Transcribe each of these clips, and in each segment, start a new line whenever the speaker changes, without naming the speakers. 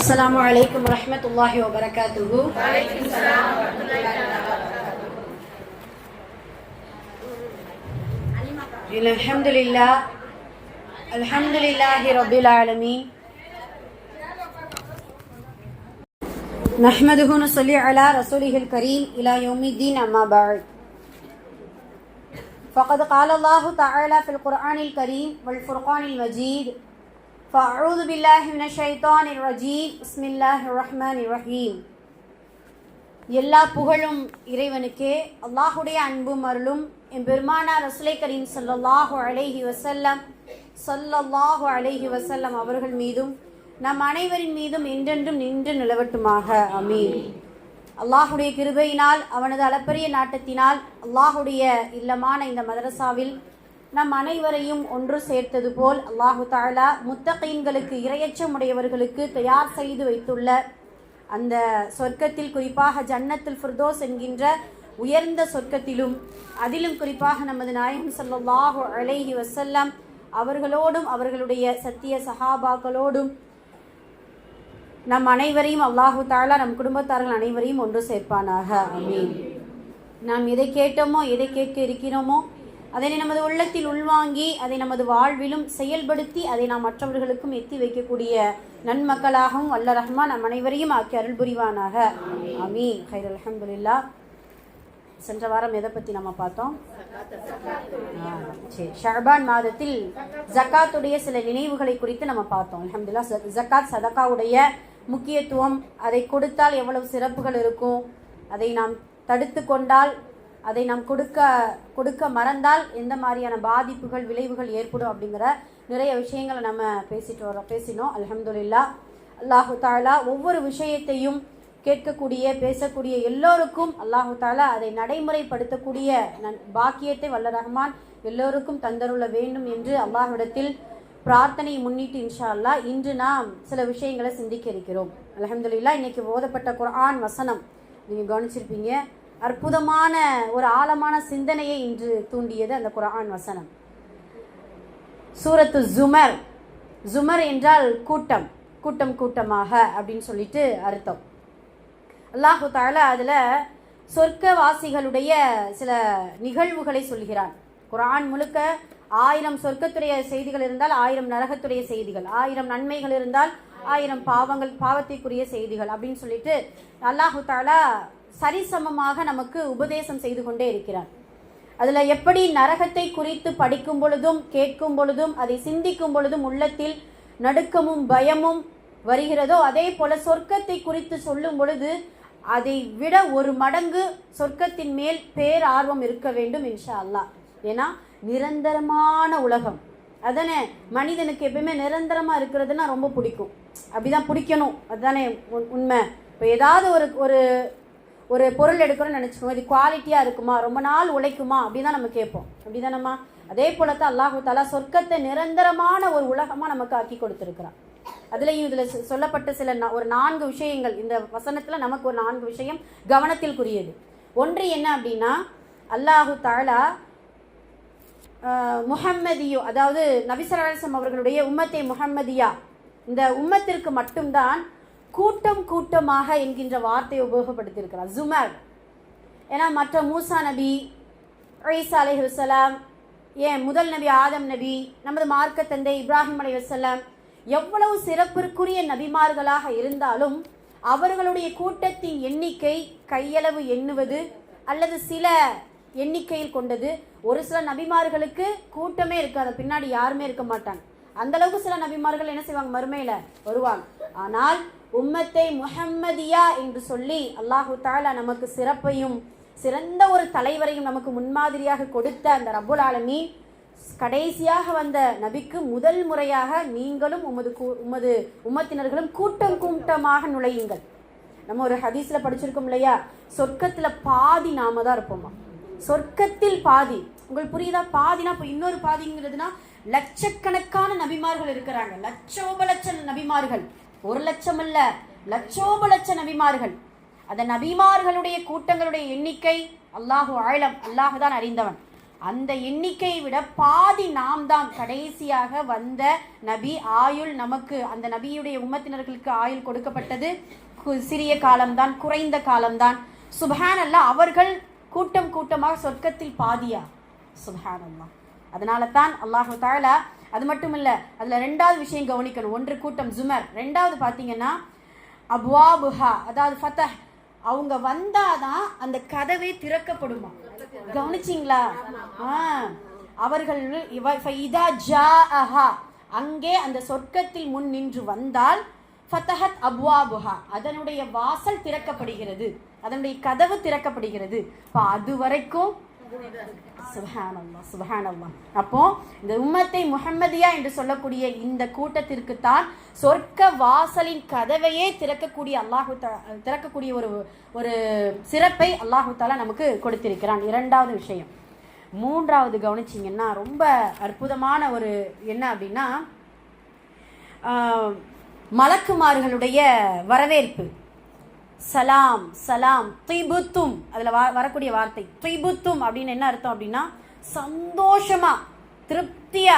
السلام عليكم ورحمة الله وبركاته.
وعليكم السلام ورحمة الله وبركاته.
الحمد لله رب العالمين نحمده ونصلي على رسوله الكريم إلى يوم الدين أما بعد فقد قال الله تعالى في القرآن الكريم والفرقان المجيد فأعوذ بالله من الشيطان الرجيم بسم الله الرحمن الرحيم. எல்லா புகழும் இறைவனுக்கே, அல்லாஹுடைய அன்பும் அருளும் எம்பெருமானார் ரசூலை கரீம் ஸல்லல்லாஹு அலைஹி வஸல்லம் அவர்கள் மீதும் நம் அனைவரின் மீதும் என்றென்றும் நின்று நிலவட்டுமாக. ஆமீன். அல்லாஹுடைய கிருபையினால் அவனது அளப்பரிய நாட்டத்தினால் அல்லாஹுடைய இல்லமான இந்த மதரசாவில் நம் அனைவரையும் ஒன்று சேர்த்தது போல் அல்லாஹு தஆலா முத்தகீன்களுக்கு இரையச்சம் உடையவர்களுக்கு தயார் செய்து வைத்துள்ள அந்த சொர்க்கத்தில், குறிப்பாக ஜன்னத்துல் ஃபிர்தௌஸ் என்கின்ற உயர்ந்த சொர்க்கத்திலும், அதிலும் குறிப்பாக நமது நாயகம் ஸல்லல்லாஹு அலைஹி வஸல்லம் அவர்களோடும் அவர்களுடைய சத்திய சஹாபாக்களோடும் நம் அனைவரையும் அல்லாஹு தஆலா நம் குடும்பத்தார்கள் அனைவரையும் ஒன்று சேர்ப்பானாக. ஆமீன். நாம் எதை கேட்டோமோ, எதை கேட்க இருக்கிறோமோ அதனை நமது உள்ளத்தில் உள்வாங்கி அதை நமது வாழ்விலும் செயல்படுத்தி அதை நாம் மற்றவர்களுக்கும் எத்தி வைக்கக்கூடிய நன்மக்களாகவும் வல்ல ரஹ்மான் நம் அனைவரையும் ஆக்கி அருள் புரிவானாக. ஆமீன். ஹைர். அல்ஹம்துலில்லாஹ். சென்ற வாரம் எதை பற்றி நம்ம பார்த்தோம்? சரி, ஷஅபான் மாதத்தில் ஜக்காத்துடைய சில நினைவுகளை குறித்து நம்ம பார்த்தோம். அல்ஹம்துலில்லாஹ். ஜக்காத் சதகாவுடைய முக்கியத்துவம், அதை கொடுத்தால் எவ்வளவு சிறப்புகள் இருக்கும், அதை நாம் தடுத்து கொண்டால், அதை நாம் கொடுக்க மறந்தால் எந்த மாதிரியான பாதிப்புகள் விளைவுகள் ஏற்படும் அப்படிங்கிற நிறைய விஷயங்களை நம்ம பேசினோம். அல்ஹம்துலில்லாஹ். அல்லாஹு தஆலா ஒவ்வொரு விஷயத்தையும் கேட்கக்கூடிய பேசக்கூடிய எல்லோருக்கும் அல்லாஹு தஆலா அதை நடைமுறைப்படுத்தக்கூடிய பாக்கியத்தை வல்ல ரஹ்மான் எல்லோருக்கும் தந்தருள வேண்டும் என்று அல்லாஹ்விடத்தில் பிரார்த்தனை முன்னிட்டு இன்ஷா அல்லாஹ் இன்று நாம் சில விஷயங்களை சிந்திக்க இருக்கிறோம். அல்ஹம்துலில்லாஹ். இன்னைக்கு ஓதப்பட்ட குர்ஆன் வசனம் நீங்கள் கவனிச்சிருப்பீங்க. அற்புதமான ஒரு ஆழமான சிந்தனையை இன்று தூண்டியது அந்த குர்ஆன் வசனம். சூரத்து ஜுமர். ஜுமர் என்றால் கூட்டம், கூட்டம் கூட்டமாக அப்படின்னு சொல்லிட்டு அர்த்தம். அல்லாஹு தஆலா அதில் சொர்க்கவாசிகளுடைய சில நிகழ்வுகளை சொல்கிறான். குர்ஆன் முழுக்க 1000 சொர்க்கத்துடைய செய்திகள் இருந்தால் 1000 நரகத்துடைய செய்திகள், 1000 நன்மைகள் இருந்தால் 1000 பாவத்திற்குரிய செய்திகள் அப்படின்னு சொல்லிட்டு அல்லாஹு தஆலா சரிசமமாக நமக்கு உபதேசம் செய்து கொண்டே இருக்கிறார். அதில் எப்படி நரகத்தை குறித்து படிக்கும் பொழுதும் கேட்கும் பொழுதும் அதை சிந்திக்கும் பொழுதும் உள்ளத்தில் நடுக்கமும் பயமும் வருகிறதோ, அதே போல சொர்க்கத்தை குறித்து சொல்லும் பொழுது அதை விட ஒரு மடங்கு சொர்க்கத்தின் மேல் பேர் ஆர்வம் இருக்க வேண்டும் இன்ஷா அல்லாஹ். ஏன்னா நிரந்தரமான உலகம், அதானே மனிதனுக்கு எப்பயுமே நிரந்தரமாக இருக்கிறதுனா ரொம்ப பிடிக்கும், அப்படிதான் பிடிக்கணும், அதுதானே உண்மை. இப்போ ஏதாவது ஒரு பொருள் எடுக்கிறோன்னு நினச்சிக்கோங்க, இது குவாலிட்டியாக இருக்குமா, ரொம்ப நாள் உழைக்குமா அப்படின்னு தான் நம்ம கேட்போம், அப்படி தானம்மா? அதே போல தான் அல்லாஹு தஆலா சொர்க்கத்தை நிரந்தரமான ஒரு உலகமாக நமக்கு ஆக்கி கொடுத்துருக்கிறான். அதுலேயும் இதில் சொல்லப்பட்ட சில ஒரு 4 விஷயங்கள் இந்த வசனத்தில் நமக்கு ஒரு 4 விஷயம் கவனத்திற்குரியது. ஒன்று என்ன அப்படின்னா, அல்லாஹு தஆலா முஹம்மதியோ, அதாவது நபி ஸல்லல்லாஹு அலைஹி வஸல்லம் அவர்களுடைய உம்மத்தை முஹம்மதியா, இந்த உம்மத்திற்கு மட்டும்தான் கூட்டம் கூட்டமாக என்கின்ற வார்த்தையை உபயோகப்படுத்தியிருக்கிறார், ஜுமர். ஏன்னா மற்ற மூசா நபி, ஈசா அலைஹிஸ்ஸலாம், ஏன் முதல் நபி ஆதம் நபி, நமது மார்க்க தந்தை இப்ராஹிம் அலைஹிஸ்ஸலாம் எவ்வளவு சிறப்பிற்குரிய நபிமார்களாக இருந்தாலும் அவர்களுடைய கூட்டத்தின் எண்ணிக்கை கையளவு எண்ணுவது அல்லது சில எண்ணிக்கையில் கொண்டது. ஒரு சில நபிமார்களுக்கு கூட்டமே இருக்காது, பின்னாடி யாருமே இருக்க மாட்டாங்க. அந்த அளவுக்கு சில நபிமார்கள் என்ன செய்வாங்க, மறுமையில் வருவாங்க. ஆனால் உம்மத்தை முஹம்மதியா என்று சொல்லி அல்லாஹு தஆலா நமக்கு சிறப்பையும் சிறந்த ஒரு தலைவரையும் நமக்கு முன்மாதிரியாக கொடுத்த அந்த ரப்புல் ஆலமீன் கடைசியாக வந்த நபிக்கு முதல் முறையாக நீங்களும் உமது உம்மத்தினர்களும் கூட்டம் கூட்டமாக நுழையுங்கள். நம்ம ஒரு ஹதீஸ்ல படிச்சிருக்கோம் இல்லையா, சொர்க்கத்தில் பாதி நாம தான் இருப்போமா, சொர்க்கத்தில் பாதி. உங்களுக்கு புரியுதா? பாதினா இப்போ இன்னொரு பாதிங்கிறதுனா லட்சக்கணக்கான நபிமார்கள் இருக்கிறாங்க, லட்சோபலட்ச நபிமார்கள், 1 லட்சம் அல்ல, லட்சோபலட்ச நபிமார்கள். அந்த நபிமார்களுடைய கூட்டங்களுடைய எண்ணிக்கை அல்லாஹு ஆலம், அல்லாஹு தான் அறிந்தவன். அந்த எண்ணிக்கையை விட பாதி நாம் தான் கடைசியாக வந்த நபி. ஆயுள் நமக்கு, அந்த நபியுடைய உம்மத்தினர்களுக்கு ஆயுள் கொடுக்கப்பட்டது சிறிய காலம்தான், குறைந்த காலம்தான். சுப்ஹானல்லாஹ், அவர்கள் கூட்டம் கூட்டமாக சொர்க்கத்தில் பாதியா? சுப்ஹானல்லாஹ். அதனால தான் அல்லாஹு தஆலா, அது மட்டும் இல்ல, அதுல ரெண்டாவது விஷயம் கவனிக்கணும். ஒன்று கூட்டம் ஜுமர், ரெண்டாவது பாத்தீங்கன்னா அப்வாபுஹா, அதாவது ஃபதஹ், அவங்க வந்தாதான் அந்த கதவே திறக்கப்படுமா. கவனிச்சிங்களா? அவர்கள் அங்கே அந்த சொர்க்கத்தில் முன் நின்று வந்தால் ஃபதஹத் அப்வாபுஹா, அதனுடைய வாசல் திறக்கப்படுகிறது, அதனுடைய கதவு திறக்கப்படுகிறது. அது வரைக்கும் சுப்ஹானல்லாஹ், சுப்ஹானல்லாஹ். அப்போ இந்த உம்மத்தை முஹம்மதியா என்று சொல்லக்கூடிய இந்த கூட்டத்திற்கு தான் சொர்க்க வாசலின் கதவையே திறக்கக்கூடிய ஒரு சிறப்பை அல்லாஹு தஆலா நமக்கு கொடுத்திருக்கிறான். இரண்டாவது விஷயம். மூன்றாவது கவனிச்சிங்கன்னா ரொம்ப அற்புதமான ஒரு என்ன அப்படின்னா, மலக்குமார்களுடைய வரவேற்பு. சலாம் சலாம் திபுத்தும், அதுல வரக்கூடிய வார்த்தை திபுத்தும் அப்படின்னு என்ன அர்த்தம் அப்படின்னா, சந்தோஷமா திருப்தியா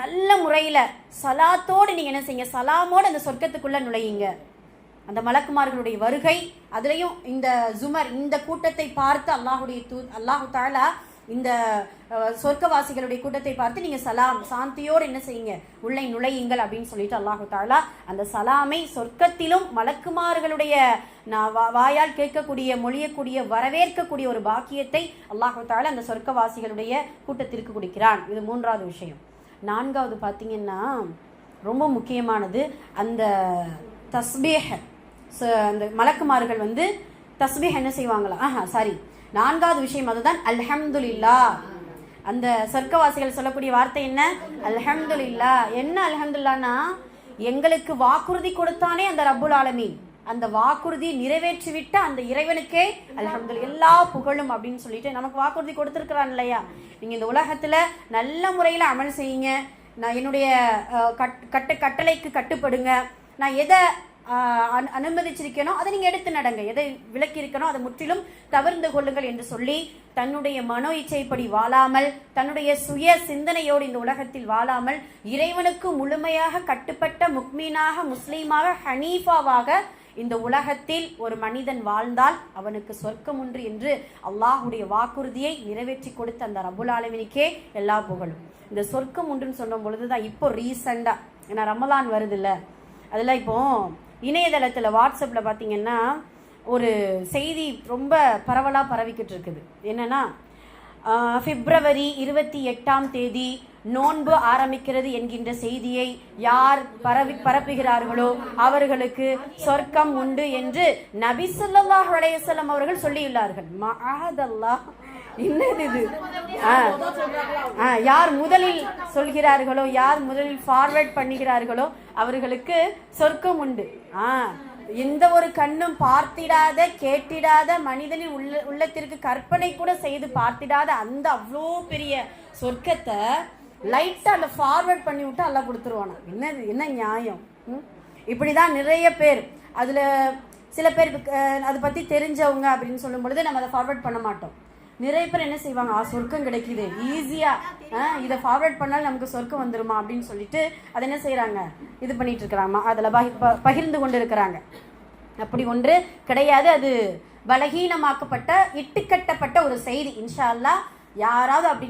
நல்ல முறையில சலாத்தோடு நீங்க என்ன செய்யுங்க, சலாமோடு அந்த சொர்க்கத்துக்குள்ள நுழையுங்க. அந்த மலக்குமார்களுடைய வருகை, அதுலயும் இந்த ஜுமர், இந்த கூட்டத்தை பார்த்து அல்லாஹு தஆலா இந்த சொர்க்கவாசிகளுடைய கூட்டத்தை பார்த்து நீங்க சலாம் சாந்தியோடு என்ன செய்யுங்க, உள்ளே நுழையுங்கள் அப்படின்னு சொல்லிட்டு அல்லாஹு தஆலா அந்த சலாமை சொர்க்கத்திலும் மலக்குமார்களுடைய வாயால் கேட்கக்கூடிய, மொழியக்கூடிய, வரவேற்கக்கூடிய ஒரு பாக்கியத்தை அல்லாஹு தஆலா அந்த சொர்க்கவாசிகளுடைய கூட்டத்திற்கு கொடுக்கிறான். இது மூன்றாவது விஷயம். நான்காவது பார்த்தீங்கன்னா ரொம்ப முக்கியமானது, அந்த தஸ்பீஹ். அந்த மலக்குமார்கள் வந்து தஸ்பீஹ் என்ன செய்வாங்களா, நான்காவது விஷயம் அதுதான் அல்ஹம்துலில்லாஹ். அந்த சொர்க்கவாசிகள் சொல்லக்கூடிய வார்த்தை என்ன, அல்ஹம்துலில்லாஹ். என்ன அல்ஹம்துலில்லாஹ்னா, எங்களுக்கு வாக்குறுதி கொடுத்தானே அந்த ரப்புல் ஆலமீன், அந்த வாக்குறுதி நிறைவேற்றிவிட்ட அந்த இறைவனுக்கே அல்ஹம்துலில்லாஹ், எல்லா புகழும் அப்படின்னு சொல்லிட்டு நமக்கு வாக்குறுதி கொடுத்துருக்கிறான் இல்லையா. நீங்க இந்த உலகத்துல நல்ல முறையில அமல் செய்யுங்க, நான் என்னுடைய கட்டளைக்கு கட்டுப்படுங்க, நான் எதை அனுமதிச்சிருக்கனோ அதை நீங்க எடுத்து நடங்க, எதை விலக்கி இருக்கனோ அதை முற்றிலும் தவிர்த்து கொள்ளுங்கள் என்று சொல்லி தன்னுடைய மனோ இச்சைப்படி வாழாமல், தன்னுடைய சுய சிந்தனையோடு இந்த உலகத்தில் வாழாமல், இறைவனுக்கு முழுமையாக கட்டுப்பட்ட முக்மீனாக, முஸ்லீமாக, ஹனீஃபாவாக இந்த உலகத்தில் ஒரு மனிதன் வாழ்ந்தால் அவனுக்கு சொர்க்கம் உண்டு என்று அல்லாஹுடைய வாக்குறுதியை நிறைவேற்றி கொடுத்த அந்த ரப்புல் ஆலமீனுக்கே எல்லா புகழும். இந்த சொர்க்கம் உண்டுன்னு சொன்ன பொழுதுதான் இப்போ ரீசெண்டா, ஏன்னா ரமலான் வருது இல்ல, அதுல இப்போ இணையதளத்தில் வாட்ஸ்அப்பில் பார்த்தீங்கன்னா ஒரு செய்தி ரொம்ப பரவலாக பரவிக்கிட்டு இருக்குது. என்னன்னா, பிப்ரவரி 28 நோன்பு ஆரம்பிக்கிறது என்கின்ற செய்தியை யார் பரப்புகிறார்களோ அவர்களுக்கு சொர்க்கம் உண்டு என்று நபி ஸல்லல்லாஹு அலைஹி வஸல்லம் அவர்கள் சொல்லியுள்ளார்கள். மஅதல்லாஹ், என்னது இது? யார் முதலில் சொல்கிறார்களோ, யார் முதலில் ஃபார்வர்ட் பண்ணுகிறார்களோ அவர்களுக்கு சொர்க்கம் உண்டு. எந்த ஒரு கண்ணும் பார்த்திடாத, கேட்டிடாத, மனிதனின் உள்ளத்திற்கு கற்பனை கூட செய்து பார்த்திடாத அந்த அவ்வளோ பெரிய சொர்க்கத்தை லைட்டா அந்த ஃபார்வர்ட் பண்ணி விட்டு எல்லாம் கொடுத்துருவானா. என்னது, என்ன நியாயம்? இப்படிதான் நிறைய பேர், அதுல சில பேர் அதை பத்தி தெரிஞ்சவங்க அப்படின்னு சொல்லும் பொழுது நம்ம அதை ஃபார்வர்ட் பண்ண மாட்டோம். நிறைய பேர் என்ன செய்வாங்க, சொர்க்கம் கிடைக்குது ஈஸியா, இதை ஃபார்வர்ட் பண்ணால் நமக்கு சொர்க்கம் வந்துருமா அப்படின்னு சொல்லிட்டு அதை என்ன செய்யறாங்க, இது பண்ணிட்டு இருக்கிறாங்க, அதுல பகிர்ந்து கொண்டு இருக்கிறாங்க. அப்படி ஒன்று கிடையாது. அது பலகீனமாக்கப்பட்ட, இட்டுக்கட்டப்பட்ட ஒரு செய்தி. இன்ஷா அல்லாஹ் யாராவது அப்படி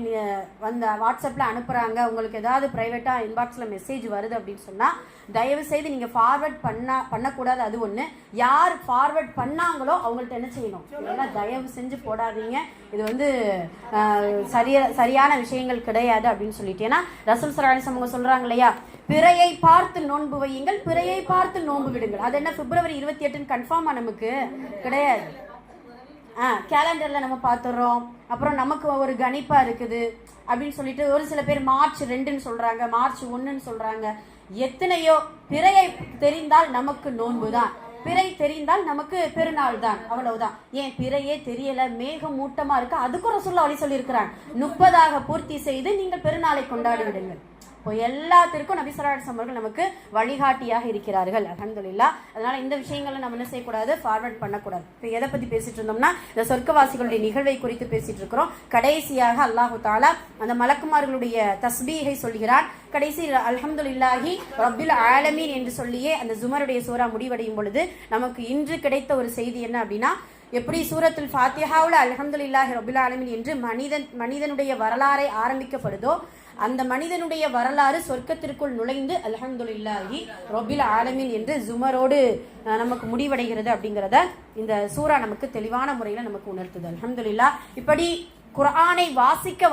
வந்த வாட்ஸ்அப்ல அனுப்புறாங்க, உங்களுக்கு ஏதாவது பிரைவேட்டா இன்பாக்ஸ்ல மெசேஜ் வருது அப்படின்னு சொன்னா தயவு செய்து நீங்க ஃபார்வர்ட் பண்ணக்கூடாது. அது ஒண்ணு. யார் ஃபார்வர்ட் பண்ணாங்களோ அவங்கள்ட்ட என்ன செய்யணும், இதெல்லாம் தயவு செஞ்சு போடாதீங்க, இது வந்து சரியான விஷயங்கள் கிடையாது அப்படின்னு சொல்லிட்டு. ஏன்னா ரசூல் ஸல்லல்லாஹு அலைஹி வஸல்லம் சொல்றாங்க இல்லையா, பிறையை பார்த்து நோன்பு வையுங்கள், பிறையை பார்த்து நோன்பு விடுங்கள். அது என்ன பிப்ரவரி 28 கன்ஃபார்மா நமக்கு கிடையாது. கேலண்டர்ல நம்ம பார்த்துடுறோம், அப்புறம் நமக்கு ஒரு கணிப்பா இருக்குது அப்படின்னு சொல்லிட்டு ஒரு சில பேர் மார்ச் 2ன்னு சொல்றாங்க, மார்ச் 1ன்னு சொல்றாங்க. எத்தனையோ பிறையை தெரிந்தால் நமக்கு நோன்பு தான், பிறை தெரிந்தால் நமக்கு பெருநாள் தான், அவ்வளவுதான். ஏன் பிறையே தெரியல, மேகம் மூட்டமா இருக்கு, அதுக்கும் ரசூலுல்லாஹ் சொல்லி இருக்கிறாங்க, 30 பூர்த்தி செய்து நீங்கள் பெருநாளை கொண்டாடி விடுங்கள். இப்போ எல்லாத்திற்கும் நபி ஸல்லல்லாஹு அலைஹி வஸல்லம் அவர்கள் நமக்கு வழிகாட்டியாக இருக்கிறார்கள். அல்ஹம்துலில்லாஹ். அதனால இந்த விஷயங்களை நம்ம என்ன செய்யக்கூடாது, ஃபார்வர்ட் பண்ணக்கூடாது. இப்போ எதை பத்தி பேசிட்டு இருந்தோம்னா, இந்த சொர்க்கவாசிகளுடைய நிகழ்வை குறித்து பேசிட்டு இருக்கிறோம். கடைசியாக அல்லாஹு தஆலா அந்த மலக்குமார்களுடைய தஸ்பீஹை சொல்கிறான். கடைசி அல்ஹம்துலில்லாஹி ரப்பில் ஆலமீன் என்று சொல்லியே அந்த ஜுமருடைய சூரா முடிவடையும் பொழுது நமக்கு இன்று கிடைத்த ஒரு செய்தி என்ன அப்படின்னா, எப்படி சூரத்துல் ஃபாத்திஹாவுல அல்ஹம்துலில்லாஹி ரப்பில் ஆலமீன் என்று மனிதனுடைய வரலாறை ஆரம்பிக்கப்படுதோ, அந்த மனிதனுடைய வரலாறு சொர்க்கத்திற்குள் நுழைந்து அல்ஹம்துலில்லாஹி ரப்பில் ஆலமீன் என்று ஜுமரோடு நமக்கு முடிவடைகிறது அப்படிங்கிறத இந்த சூரா நமக்கு தெளிவான முறையில் நமக்கு உணர்த்துது. அல்ஹம்துலில்லாஹ். இப்படி குர்ஆனை வாசிக்க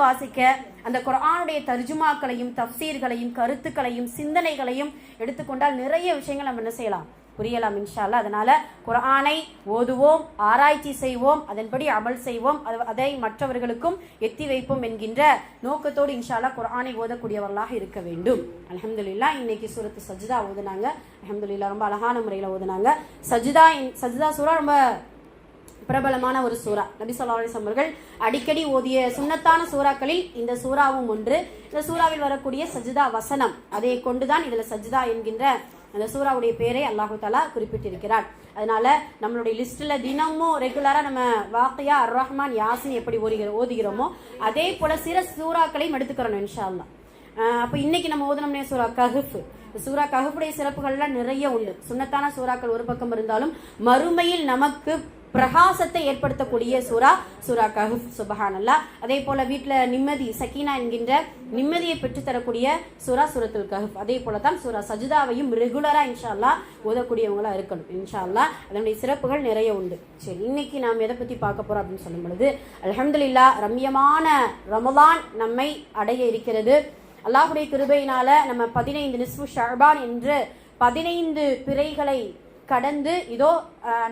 அந்த குர்ஆனுடைய தர்ஜுமாக்களையும் தஃப்சீர்களையும் கருத்துக்களையும் சிந்தனைகளையும் எடுத்துக்கொண்டால் நிறைய விஷயங்கள் நம்ம என்ன செய்யலாம், புரியலாம் இன்ஷா அல்லாஹ். அதனால குர்ஆனை ஓதுவோம், ஆராய்ச்சி செய்வோம், அதன்படி அமல் செய்வோம், அதை மற்றவர்களுக்கும் எத்தி வைப்போம் என்கின்ற நோக்கத்தோடு இன்ஷா அல்லாஹ் குர்ஆனை ஓதக்கூடியவர்களாக இருக்க வேண்டும். அல்ஹம்துலில்லாஹ். இன்னைக்கு சூரத்து சஜ்தா ஓதுனாங்க. அல்ஹம்துலில்லாஹ். ரொம்ப அழகான முறையில் ஓதுனாங்க. சஜ்தா சூரா ரொம்ப பிரபலமான ஒரு சூரா. நபி ஸல்லல்லாஹு அலைஹி வஸல்லம் அவர்கள் அடிக்கடி ஓதிய சுன்னத்தான சூறாக்களில் இந்த சூறாவும் ஒன்று. இந்த சூறாவில் வரக்கூடிய சஜ்தா வசனம், அதை கொண்டுதான் இதுல சஜ்தா என்கின்ற அந்த சூறாவுடைய பேரை அல்லாஹு தஆலா குறிப்பிட்டிருக்கிறார். அதனால நம்மளுடைய லிஸ்ட்ல தினமும் ரெகுலரா நம்ம வாக்கியா அர் ரஹ்மான் யாசின் எப்படி ஓதுகிறோமோ அதே போல சில சூறாக்களையும் எடுத்துக்கிறோம் இன்ஷா அல்லாஹ். அப்போ இன்னைக்கு நம்ம ஓதுனோம்னே சூரா கஹ்ஃப். சூரா கஹ்ஃபுடைய சிறப்புகள்லாம் நிறைய உண்டு. சுன்னத்தான சூறாக்கள் ஒரு பக்கம் இருந்தாலும் மறுமையில் நமக்கு பிரகாசத்தை ஏற்படுத்தக்கூடிய சூரா கஹ்ஃப். சுப்ஹானல்லாஹ். அதே போல வீட்டுல நிம்மதி சக்கீனா என்கின்ற நிம்மதியை பெற்றுத்தரக்கூடிய சூரத்துல் கஹ்ஃப். அதே போல தான் சூரா சஜ்தாவையும் ரெகுலரா இன்ஷா அல்லாஹ் ஓதக்கூடியவங்களா இருக்கணும் இன்ஷா அல்லாஹ். அதனுடைய சிறப்புகள் நிறைய உண்டு. சரி, இன்னைக்கு நாம் எதை பத்தி பார்க்க போறோம் அப்படின்னு சொல்லும் பொழுது, அல்ஹம்துலில்லாஹ் ரம்யமான ரமலான் நம்மை அடைய இருக்கிறது. அல்லாஹ்வுடைய கிருபையினால நம்ம 15 நிஸ்ஃபு ஷஅபான் என்று 15 பிறைகளை கடந்து இதோ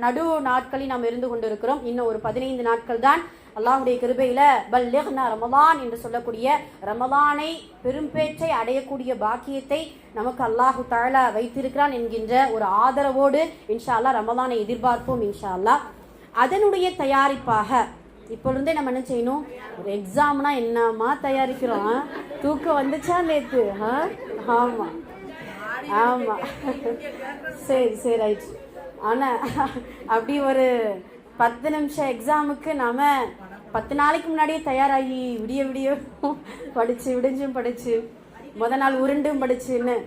நடு நாட்களில் நாம் இருந்து கொண்டிருக்கிறோம். இன்னும் ஒரு 15 நாட்கள் தான் அல்லாஹ்வுடைய கிருபையில பல்லிக்னா ரமலான் என்று சொல்லக்கூடிய ரமலானை பெரும்பேற்றை அடையக்கூடிய பாக்கியத்தை நமக்கு அல்லாஹு தஆலா வைத்திருக்கிறான் என்கின்ற ஒரு ஆதரவோடு இன்ஷா அல்லாஹ் ரமலானை எதிர்பார்ப்போம் இன்ஷா அல்லாஹ். அதனுடைய தயாரிப்பாக இப்பொழுதே நம்ம என்ன செய்யணும், ஒரு எக்ஸாம்னா என்னமா தயாரிக்கிறோம். தூக்கம் வந்துச்சா நேத்து? ஆமா ஆமா சரி ரைட். ஆனா அப்படி ஒரு 10 நிமிஷம் எக்ஸாமுக்கு நாம 10 நாளைக்கு முன்னாடியே தயாராகி விடிய விடிஞ்சும் படிச்சு முத நாள் உருண்டும் படிச்சுன்னு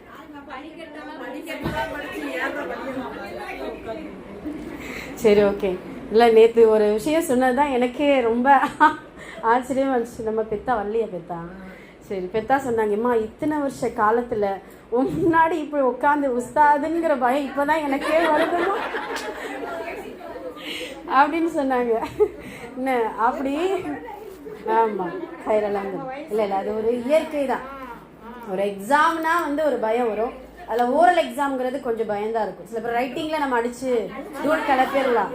சரி ஓகே. இல்லை, நேற்று ஒரு விஷயம் சொன்னதுதான் எனக்கே ரொம்ப ஆச்சரியமா இருந்துச்சு. நம்ம பெத்தா வரலையா பெத்தா? சரி, பெத்தா சொன்னாங்கம்மா, இத்தனை வருஷ காலத்துல முன்னாடி இப்படி உட்காந்து உஸ்தாதுங்கிற பயம் இப்பதான் எனக்கே வருதுமா அப்படின்னு சொன்னாங்க. என்ன அப்படி? ஆமா, கைரலாம். இல்லை அது ஒரு இயற்கை தான். ஒரு எக்ஸாம்னா ஒரு பயம் வரும். அதில் ஓரல் எக்ஸாம்ங்கிறது கொஞ்சம் பயம்தான் இருக்கும். சில பேர் ரைட்டிங்கில் நம்ம அடிச்சு தூள் கிளப்பிடலாம்.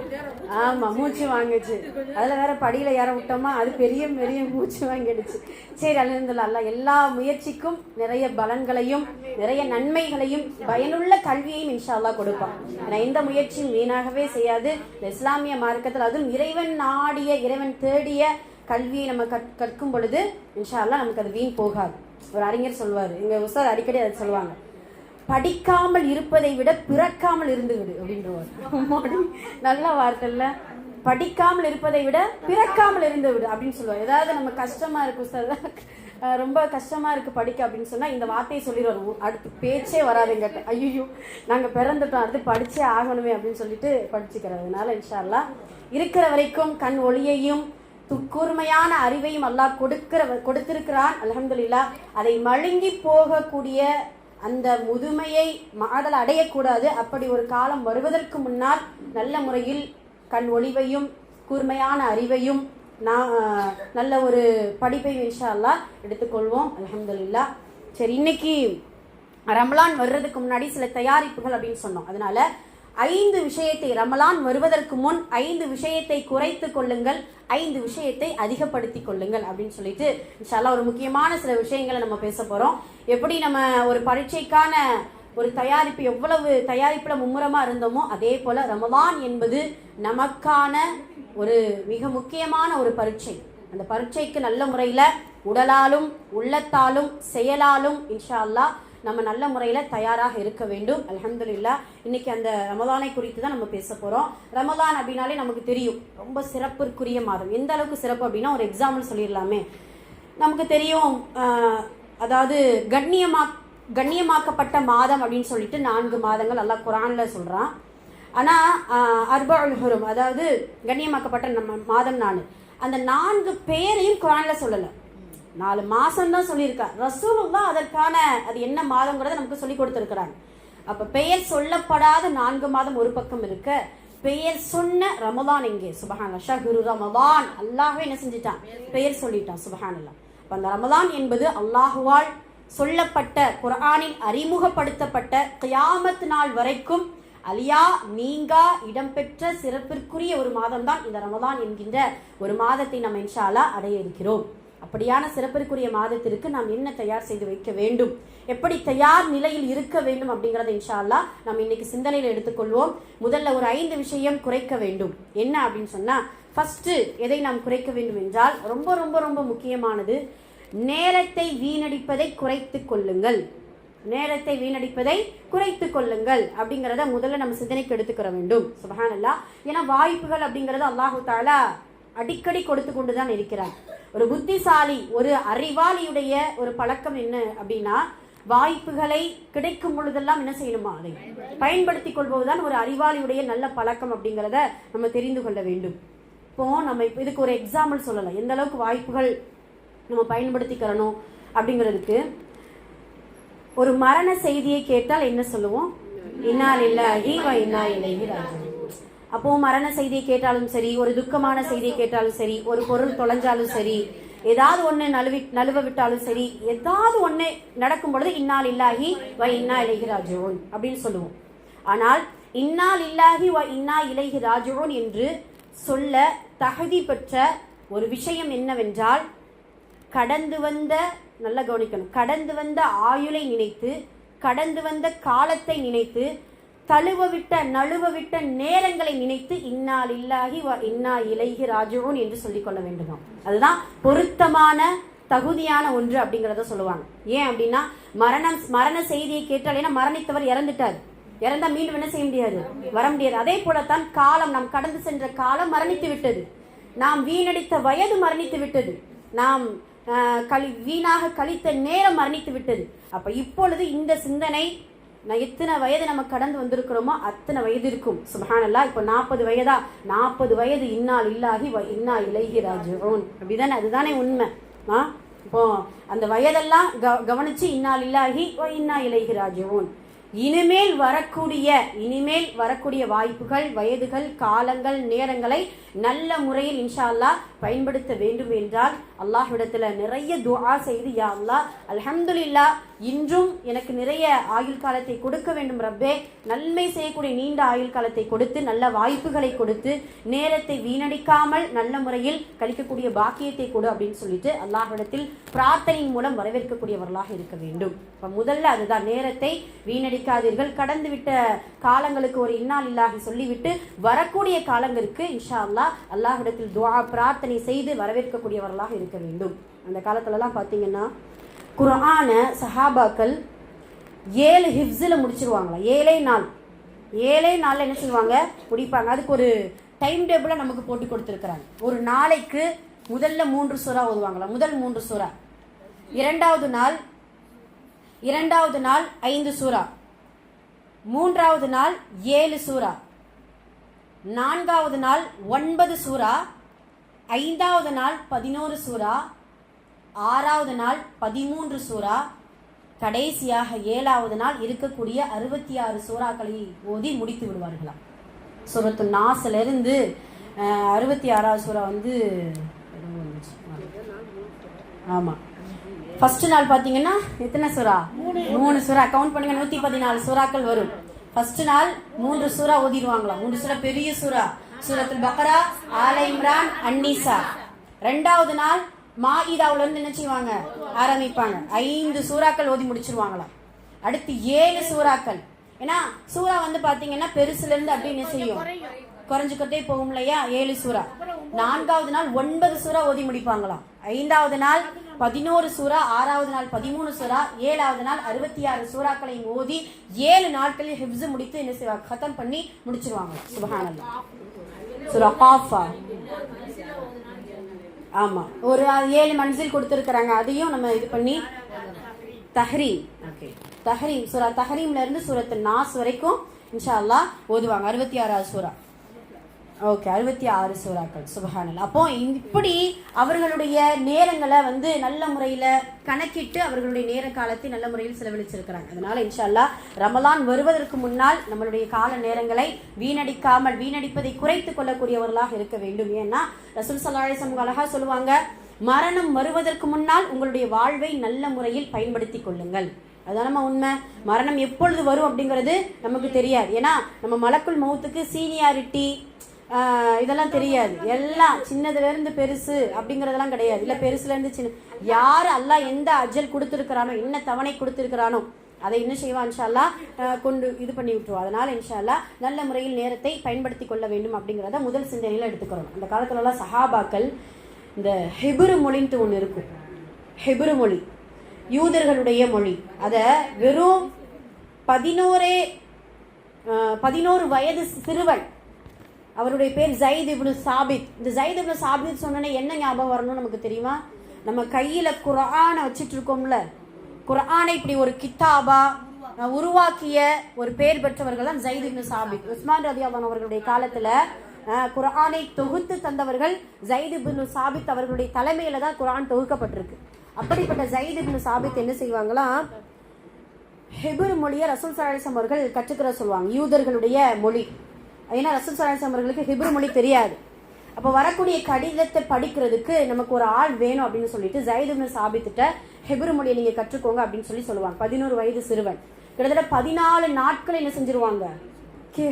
ஆமாம், மூச்சு வாங்கிச்சு. அதில் வேற படியில் ஏற விட்டோமா, அது பெரிய மூச்சு வாங்கிடுச்சு. சரி, அல்ஹம்துலில்லாஹ். எல்லா முயற்சிக்கும் நிறைய பலன்களையும் நிறைய நன்மைகளையும் பயனுள்ள கல்வியையும் இன்ஷா அல்லாஹ் கொடுப்பான். ஏன்னா எந்த முயற்சியும் வீணாகவே செய்யாது. இஸ்லாமிய மார்க்கத்தில் அதுவும் இறைவன் நாடிய இறைவன் தேடிய கல்வியை நம்ம கற்கும் பொழுது இன்ஷா அல்லாஹ் நமக்கு அது வீண் போகாது. ஒரு அறிஞர் சொல்வார், எங்கள் உஸ்தாத் அடிக்கடி அதை சொல்லுவாங்க, படிக்காமல் இருப்பதை விட பிறக்காமல் இருந்து விடு அப்படின்றவார். நல்ல வார்த்தை இல்ல? படிக்காமல் இருப்பதை விட பிறக்காமல் இருந்து விடு அப்படின்னு சொல்லுவார். ஏதாவது நம்ம கஷ்டமா இருக்கு உஸ்தாத், ரொம்ப கஷ்டமா இருக்கு படிக்க அப்படின்னு சொன்னா இந்த வார்த்தையை சொல்லிடுவார். அடுத்து பேச்சே வராதுங்கிட்ட, ஐயோ நாங்க பிறந்துட்டோம், அடுத்து படிச்சே ஆகணுமே அப்படின்னு சொல்லிட்டு படிச்சுக்கிறதுனால இன்ஷா அல்லாஹ் இருக்கிற வரைக்கும் கண் ஒளியையும் கூர்மையான அறிவையும் அல்லாஹ் கொடுத்திருக்கிறான். அல்ஹம்துலில்லாஹ். அதை மழுங்கி போகக்கூடிய அந்த முதுமையை மாதல் அடையக்கூடாது. அப்படி ஒரு காலம் வருவதற்கு முன்னால் நல்ல முறையில் கண் ஒளிவையும் கூர்மையான அறிவையும் நல்ல ஒரு படிப்பையும் இன்ஷா அல்லாஹ் எடுத்துக்கொள்வோம். அல்ஹம்துலில்லாஹ். சரி, இன்னைக்கு ரமலான் வர்றதுக்கு முன்னாடி சில தயாரிப்புகள் அப்படின்னு சொன்னோம். அதனால 5 விஷயத்தை, ரமலான் வருவதற்கு முன் 5 விஷயத்தை குறைத்து கொள்ளுங்கள், 5 விஷயத்தை அதிகப்படுத்தி கொள்ளுங்கள் அப்படின்னு சொல்லிட்டு இன்ஷா அல்லாஹ் ஒரு முக்கியமான சில விஷயங்களை நம்ம பேச போறோம். எப்படி நம்ம ஒரு பரீட்சைக்கான ஒரு தயாரிப்பு எவ்வளவு தயாரிப்புல மும்முரமா இருந்தோமோ அதே போல ரமலான் என்பது நமக்கான ஒரு மிக முக்கியமான ஒரு பரீட்சை. அந்த பரீட்சைக்கு நல்ல முறையில உடலாலும் உள்ளத்தாலும் செயலாலும் இன்ஷா அல்லாஹ் நம்ம நல்ல முறையில் தயாராக இருக்க வேண்டும். அல்ஹம்துலில்லாஹ். இன்னைக்கு அந்த ரமலானை குறித்து தான் நம்ம பேச போகிறோம். ரமலான் அப்படின்னாலே நமக்கு தெரியும் ரொம்ப சிறப்பிற்குரிய மாதம். எந்த அளவுக்கு சிறப்பு அப்படின்னா ஒரு எக்ஸாம்பிள் சொல்லிடலாமே. நமக்கு தெரியும், அதாவது கண்ணியமாக்கப்பட்ட மாதம் அப்படின்னு சொல்லிட்டு 4 மாதங்கள் அல்லாஹ் குர்ஆனில் சொல்கிறான். ஆனால் அர்பஉல் ஹுரும், அதாவது கண்ணியமாக்கப்பட்ட நம்ம மாதம் 4, அந்த 4 பேரையும் குர்ஆனில் சொல்லலை. 4 மாதம் தான் சொல்லியிருக்கார். ரசூலுல்லாஹ் அதற்கான அது என்ன மாதங்கிறத நமக்கு சொல்லி கொடுத்துருக்கிறாங்க. அப்போ பெயர் சொல்லப்படாத 4 மாதம் ஒரு பக்கம் இருக்க, பெயர் சொன்ன ரமலான் எங்கே? சுபஹானல்லாஹ். ஷஹ்ரு ரமலான், அல்லாஹ்வே என்ன செஞ்சிட்டான்? பெயர் சொல்லிட்டான். சுபஹானல்லாஹ். அப்போ அந்த ரமலான் என்பது அல்லாஹுவால் சொல்லப்பட்ட, குர்ஆனில் அறிமுகப்படுத்தப்பட்ட, கியாமத் நாள் வரைக்கும் அலியா நீங்கா இடம்பெற்ற சிறப்பிற்குரிய ஒரு மாதம் தான் இந்த ரமலான் என்கின்ற ஒரு மாதத்தை நம்ம இன்ஷா அல்லாஹ் அடைய இருக்கிறோம். அப்படியான சிறப்பிற்குரிய மாதத்திற்கு நாம் என்ன தயார் செய்து வைக்க வேண்டும், எப்படி தயார் நிலையில் இருக்க வேண்டும் அப்படிங்கறத இன்ஷா அல்லாஹ் நம்ம இன்னைக்கு சிந்தனையில் எடுத்துக்கொள்வோம். முதல்ல ஒரு 5 விஷயம் குறைக்க வேண்டும். என்ன அப்படின்னு சொன்னா, ஃபர்ஸ்ட் எதை நாம் குறைக்க வேண்டும் என்றால் ரொம்ப ரொம்ப ரொம்ப முக்கியமானது, நேரத்தை வீணடிப்பதை குறைத்துக் கொள்ளுங்கள். நேரத்தை வீணடிப்பதை குறைத்துக் கொள்ளுங்கள் அப்படிங்கிறத முதல்ல நம்ம சிந்தனைக்கு எடுத்துக்கிற வேண்டும். சுப்ஹானல்லாஹ். ஏன்னா வாய்ப்புகள் அப்படிங்கறது அல்லாஹு தஆலா அடிக்கடி கொடுத்து கொண்டுதான் இருக்கிறார். ஒரு புத்திசாலி, ஒரு அறிவாளியுடைய ஒரு பழக்கம் என்ன அப்படின்னா, வாய்ப்புகளை கிடைக்கும் பொழுதெல்லாம் என்ன செய்யணுமா, அதை பயன்படுத்திக் கொள்வதுதான் ஒரு அறிவாளியுடைய நல்ல பழக்கம் அப்படிங்கிறத நம்ம தெரிந்து கொள்ள வேண்டும். நம்ம இதுக்கு ஒரு எக்ஸாம்பிள் சொல்லலாம், எந்த அளவுக்கு வாய்ப்புகள் நம்ம பயன்படுத்திக்கிறணும் அப்படிங்கிறதுக்கு. ஒரு மரண செய்தியை கேட்டால் என்ன சொல்லுவோம்? இன்னா லில்லாஹி வ இன்னா இலைஹி ராஜிஊன். அப்போ மரண செய்தியை கேட்டாலும் சரி, ஒரு துக்கமான செய்தியை கேட்டாலும் சரி, ஒரு பொருள் தொலைஞ்சாலும் சரி, ஏதாவது ஒன்று நழுவ விட்டாலும் சரி, ஏதாவது ஒன்று நடக்கும் பொழுது இன்னா லில்லாஹி வ இன்னா இலைஹி ராஜிஊன் அப்படின்னு சொல்லுவோம். ஆனால் இன்னா லில்லாஹி வ இன்னா இலைஹி ராஜிஊன் என்று சொல்ல தகுதி பெற்ற ஒரு விஷயம் என்னவென்றால், கடந்து வந்த, நல்லா கவனிக்கணும், கடந்து வந்த ஆயுளை நினைத்து, கடந்து வந்த காலத்தை நினைத்து, நழுவ விட்ட நேரங்களை நினைத்து இன்னா லில்லாஹி வ இன்னா இலைஹி ராஜிஊன் என்று சொல்லிக் கொள்ள வேண்டும். அதுதான் பொருத்தமான தகுதியான ஒன்று அப்படிங்கிறத சொல்லுவாங்க. ஏன் அப்படின்னா, மரண செய்தியை கேட்டால், ஏன்னா மரணித்தவர் இறந்துட்டார், இறந்தா மீண்டும் என்ன செய்ய முடியாது, வர முடியாது. அதே போலத்தான் காலம், நாம் கடந்து சென்ற காலம் மரணித்து விட்டது, நாம் வீணடித்த வயது மரணித்து விட்டது, நாம் வீணாக கழித்த நேரம் மரணித்து விட்டது. அப்ப இப்பொழுது இந்த சிந்தனை, எத்தனை வயது நம்ம கடந்து வந்திருக்கிறோமோ அத்தனை வயது இருக்கும். சுப்ஹானல்லாஹ். இப்போ 40 வயதா, 40 வயது இன்னா லில்லாஹி வ இன்னா இலைஹி ராஜிஊன் அப்படிதானே? அதுதானே உண்மை. இப்போ அந்த வயதெல்லாம் கவனிச்சு இன்னா லில்லாஹி வ இன்னா இலைஹி ராஜிஊன். இனிமேல் வரக்கூடிய வாய்ப்புகள், வயதுகள், காலங்கள், நேரங்களை நல்ல முறையில் இன்ஷா அல்லாஹ் பயன்படுத்த வேண்டும் என்றால் அல்லாஹ்விடத்துல நிறைய துஆ செய்து, யா அல்லாஹ் அல்ஹம்துலில்லாஹ், இன்றும் எனக்கு நிறைய ஆயுள் காலத்தை கொடுக்க வேண்டும் ரப்பே, நன்மை செய்யக்கூடிய நீண்ட ஆயுள் காலத்தை கொடுத்து, நல்ல வாய்ப்புகளை கொடுத்து, நேரத்தை வீணடிக்காமல் நல்ல முறையில் கழிக்கக்கூடிய பாக்கியத்தை கொடு அப்படின்னு சொல்லிட்டு அல்லாஹ்விடத்தில் பிரார்த்தனையின் மூலம் வரவேற்கக்கூடியவர்களாக இருக்க வேண்டும். முதல்ல அதுதான், நேரத்தை வீணடிக்காதீர்கள். கடந்து விட்ட காலங்களுக்கு ஒரு இன்னா லில்லாஹி சொல்லிவிட்டு வரக்கூடிய காலங்களுக்கு இன்ஷா அல்லாஹ் அல்லாஹ்விடத்தில் துஆ பிரார்த்தனை செய்து வரவேற்கக்கூடியவர்களாக இருக்க வேண்டும். அந்த காலத்துலலாம் பார்த்தீங்கன்னா குர்ஆன சஹாபாக்கள் 7 ஹிஃப்ஸில் முடிச்சிருவாங்களா, 7 நாள் என்ன செய்வாங்க, முடிப்பாங்க. அதுக்கு ஒரு டைம் டேபிளை நமக்கு போட்டு கொடுத்துருக்குறாங்க. ஒரு நாளைக்கு முதல்ல 3 சூறா ஓதுவாங்களா, முதல் 3 சூறா, இரண்டாவது நாள் 5 சூறா, மூன்றாவது நாள் 7 சூறா, நான்காவது நாள் 9 சூறா, 5வது நாள் 11 சூறா, 6வது நாள் 13 சூறா, கடைசியாக 7வது நாள் இருக்கக்கூடிய 66 சூறாக்களை ஓதி முடித்து விடுவார்களாம். சூரத்து நாஸ்ல இருந்து 66வது சூறா வந்து, ஆமா, ஃபர்ஸ்ட் நாள் பாத்தீங்கன்னா எத்தனை சூறா? 3 சூறா. கவுண்ட் பண்ணுங்க, 114 சூறாக்கள் வரும். ஃபர்ஸ்ட் நாள் 3 சூறா ஓதிடுவாங்களாம். 3 சூறா பெரிய சூறா, சூரத்துல் பக்ரா, ஆல இம்ரான், அன்னிசா. 2வது நாள் மாஇதாவுல இருந்து என்ன செய்வாங்க, ஆரம்பிப்பாங்க. 5 சூறாக்கள் ஓதி முடிச்சிருவாங்களாம். அடுத்து 7 சூறாக்கள். ஏன்னா சூறா வந்து பாத்தீங்கன்னா பெருசுல இருந்து அப்படி என்ன செய்யும், குறைஞ்சுக்கிட்டே போகும் இல்லையா, 7 சூறா. 4வது நாள் 9 சூறா ஓதி முடிப்பாங்களாம். 5வது நாள் 11 சூறா, 6வது நாள் 13 சூறா, 7வது நாள் 66 சூறாக்களை ஓதி 7 நாட்களில் ஹிஃப்ஸ் முடித்து என்ன செய்வாங்க, கதம் பண்ணி முடிச்சிருவாங்க. சுப்ஹானல்லாஹ். சூரா காஃபா, ஆமா, ஒரு 7 மன்சில் கொடுத்துருக்காங்க. அதையும் நம்ம இது பண்ணி தஹ்ரீம், ஓகே, தஹ்ரீம், சூரா தஹ்ரீம்ல இருந்து சூரத்து நாஸ் வரைக்கும் இன்ஷா அல்லாஹ் ஓதுவாங்க. 66 சூறா, ஓகே, 66 சூறாக்கள். சுப்ஹானல்லாஹ். அப்போ இப்படி அவர்களுடைய நேரங்களை வந்து நல்ல முறையில கணக்கிட்டு அவர்களுடைய நேர காலத்தை நல்ல முறையில் செலவழிச்சிருக்கிறாங்க. அதனால இன்ஷா அல்லாஹ் ரமலான் வருவதற்கு முன்னால் நம்மளுடைய கால நேரங்களை வீணடிக்காமல், வீணடிப்பதை குறைத்துக் கொள்ளக்கூடியவர்களாக இருக்க வேண்டும். ஏன்னா ரசூல் ஸல்லல்லாஹு அலைஹி வஸல்லம் அழகா சொல்லுவாங்க, மரணம் வருவதற்கு முன்னால் உங்களுடைய வாழ்வை நல்ல முறையில் பயன்படுத்தி கொள்ளுங்கள். அதானமா உண்மை. மரணம் எப்பொழுது வரும் அப்படிங்கிறது நமக்கு தெரியாது. ஏன்னா நம்ம மலக்குல் மௌத்துக்கு சீனியாரிட்டி இதெல்லாம் தெரியாது. எல்லாம் சின்னதுல இருந்து பெருசு அப்படிங்கறதெல்லாம் கிடையாது. இல்ல பெருசுல இருந்து சின்ன, யாரு அல்லாஹ் எந்த அஜல் கொடுத்திருக்கிறானோ, என்ன தவணை கொடுத்திருக்கிறானோ அதை என்ன செய்வான் இன்ஷா அல்லாஹ் கொண்டு இது பண்ணி விட்டுருவோம். அதனால இன்ஷா அல்லாஹ் நல்ல முறையில் நேரத்தை பயன்படுத்தி கொள்ள வேண்டும் அப்படிங்கிறத முதல் சிந்தனையில எடுத்துக்கிறோம். அந்த காலத்துல எல்லாம் சஹாபாக்கள் இந்த ஹிப்ரு மொழின்ட்டு ஒன்று இருக்கும். ஹிப்ரு மொழி யூதர்களுடைய மொழி. அதை வெறும் 11 வயது சிறுவன், அவருடைய பேர் ஜயித் இப்னு சாபித். இந்த ஜயித் இப்னு சாபித் சொன்னோன்னே என்ன ஞாபகம் வரணும் நமக்கு தெரியுமா? நம்ம கையில குர்ஆனை வச்சுட்டு இருக்கோம்ல, குர்ஆனை இப்படி ஒரு கித்தாபா உருவாக்கிய ஒரு பேர் பெற்றவர்கள் தான் ஜயித் இப்னு சாபித். உஸ்மான் ரலியல்லாஹு அன்ஹு அவர்களுடைய காலத்துல குர்ஆனை தொகுத்து தந்தவர்கள் ஜயித் இப்னு சாபித் அவர்களுடைய தலைமையில தான் குர்ஆன் தொகுக்கப்பட்டிருக்கு. அப்படிப்பட்ட ஜயித் இப்னு சாபித் என்ன செய்வாங்களாம், ஹிப்ரு மொழியை ரசூல் ஸல்லல்லாஹு அலைஹி வஸல்லம் அவர்கள் கற்றுக்கிற சொல்லுவாங்க, யூதர்களுடைய மொழி. ஏன்னா ரசூல் ஸல்லல்லாஹு அலைஹி வஸல்லம் அவர்களுக்கு ஹிப்ரு மொழி தெரியாது. அப்போ வரக்கூடிய கடிதத்தை படிக்கிறதுக்கு நமக்கு ஒரு ஆள் வேணும் அப்படின்னு சொல்லிட்டு ஜயித் இப்னு சாபித்திட்ட ஹிப்ரு மொழியை நீங்க கற்றுக்கோங்க அப்படின்னு சொல்லுவாங்க. 11 வயது சிறுவன் கிட்டத்தட்ட 14 நாட்கள் என்ன செஞ்சிருவாங்க,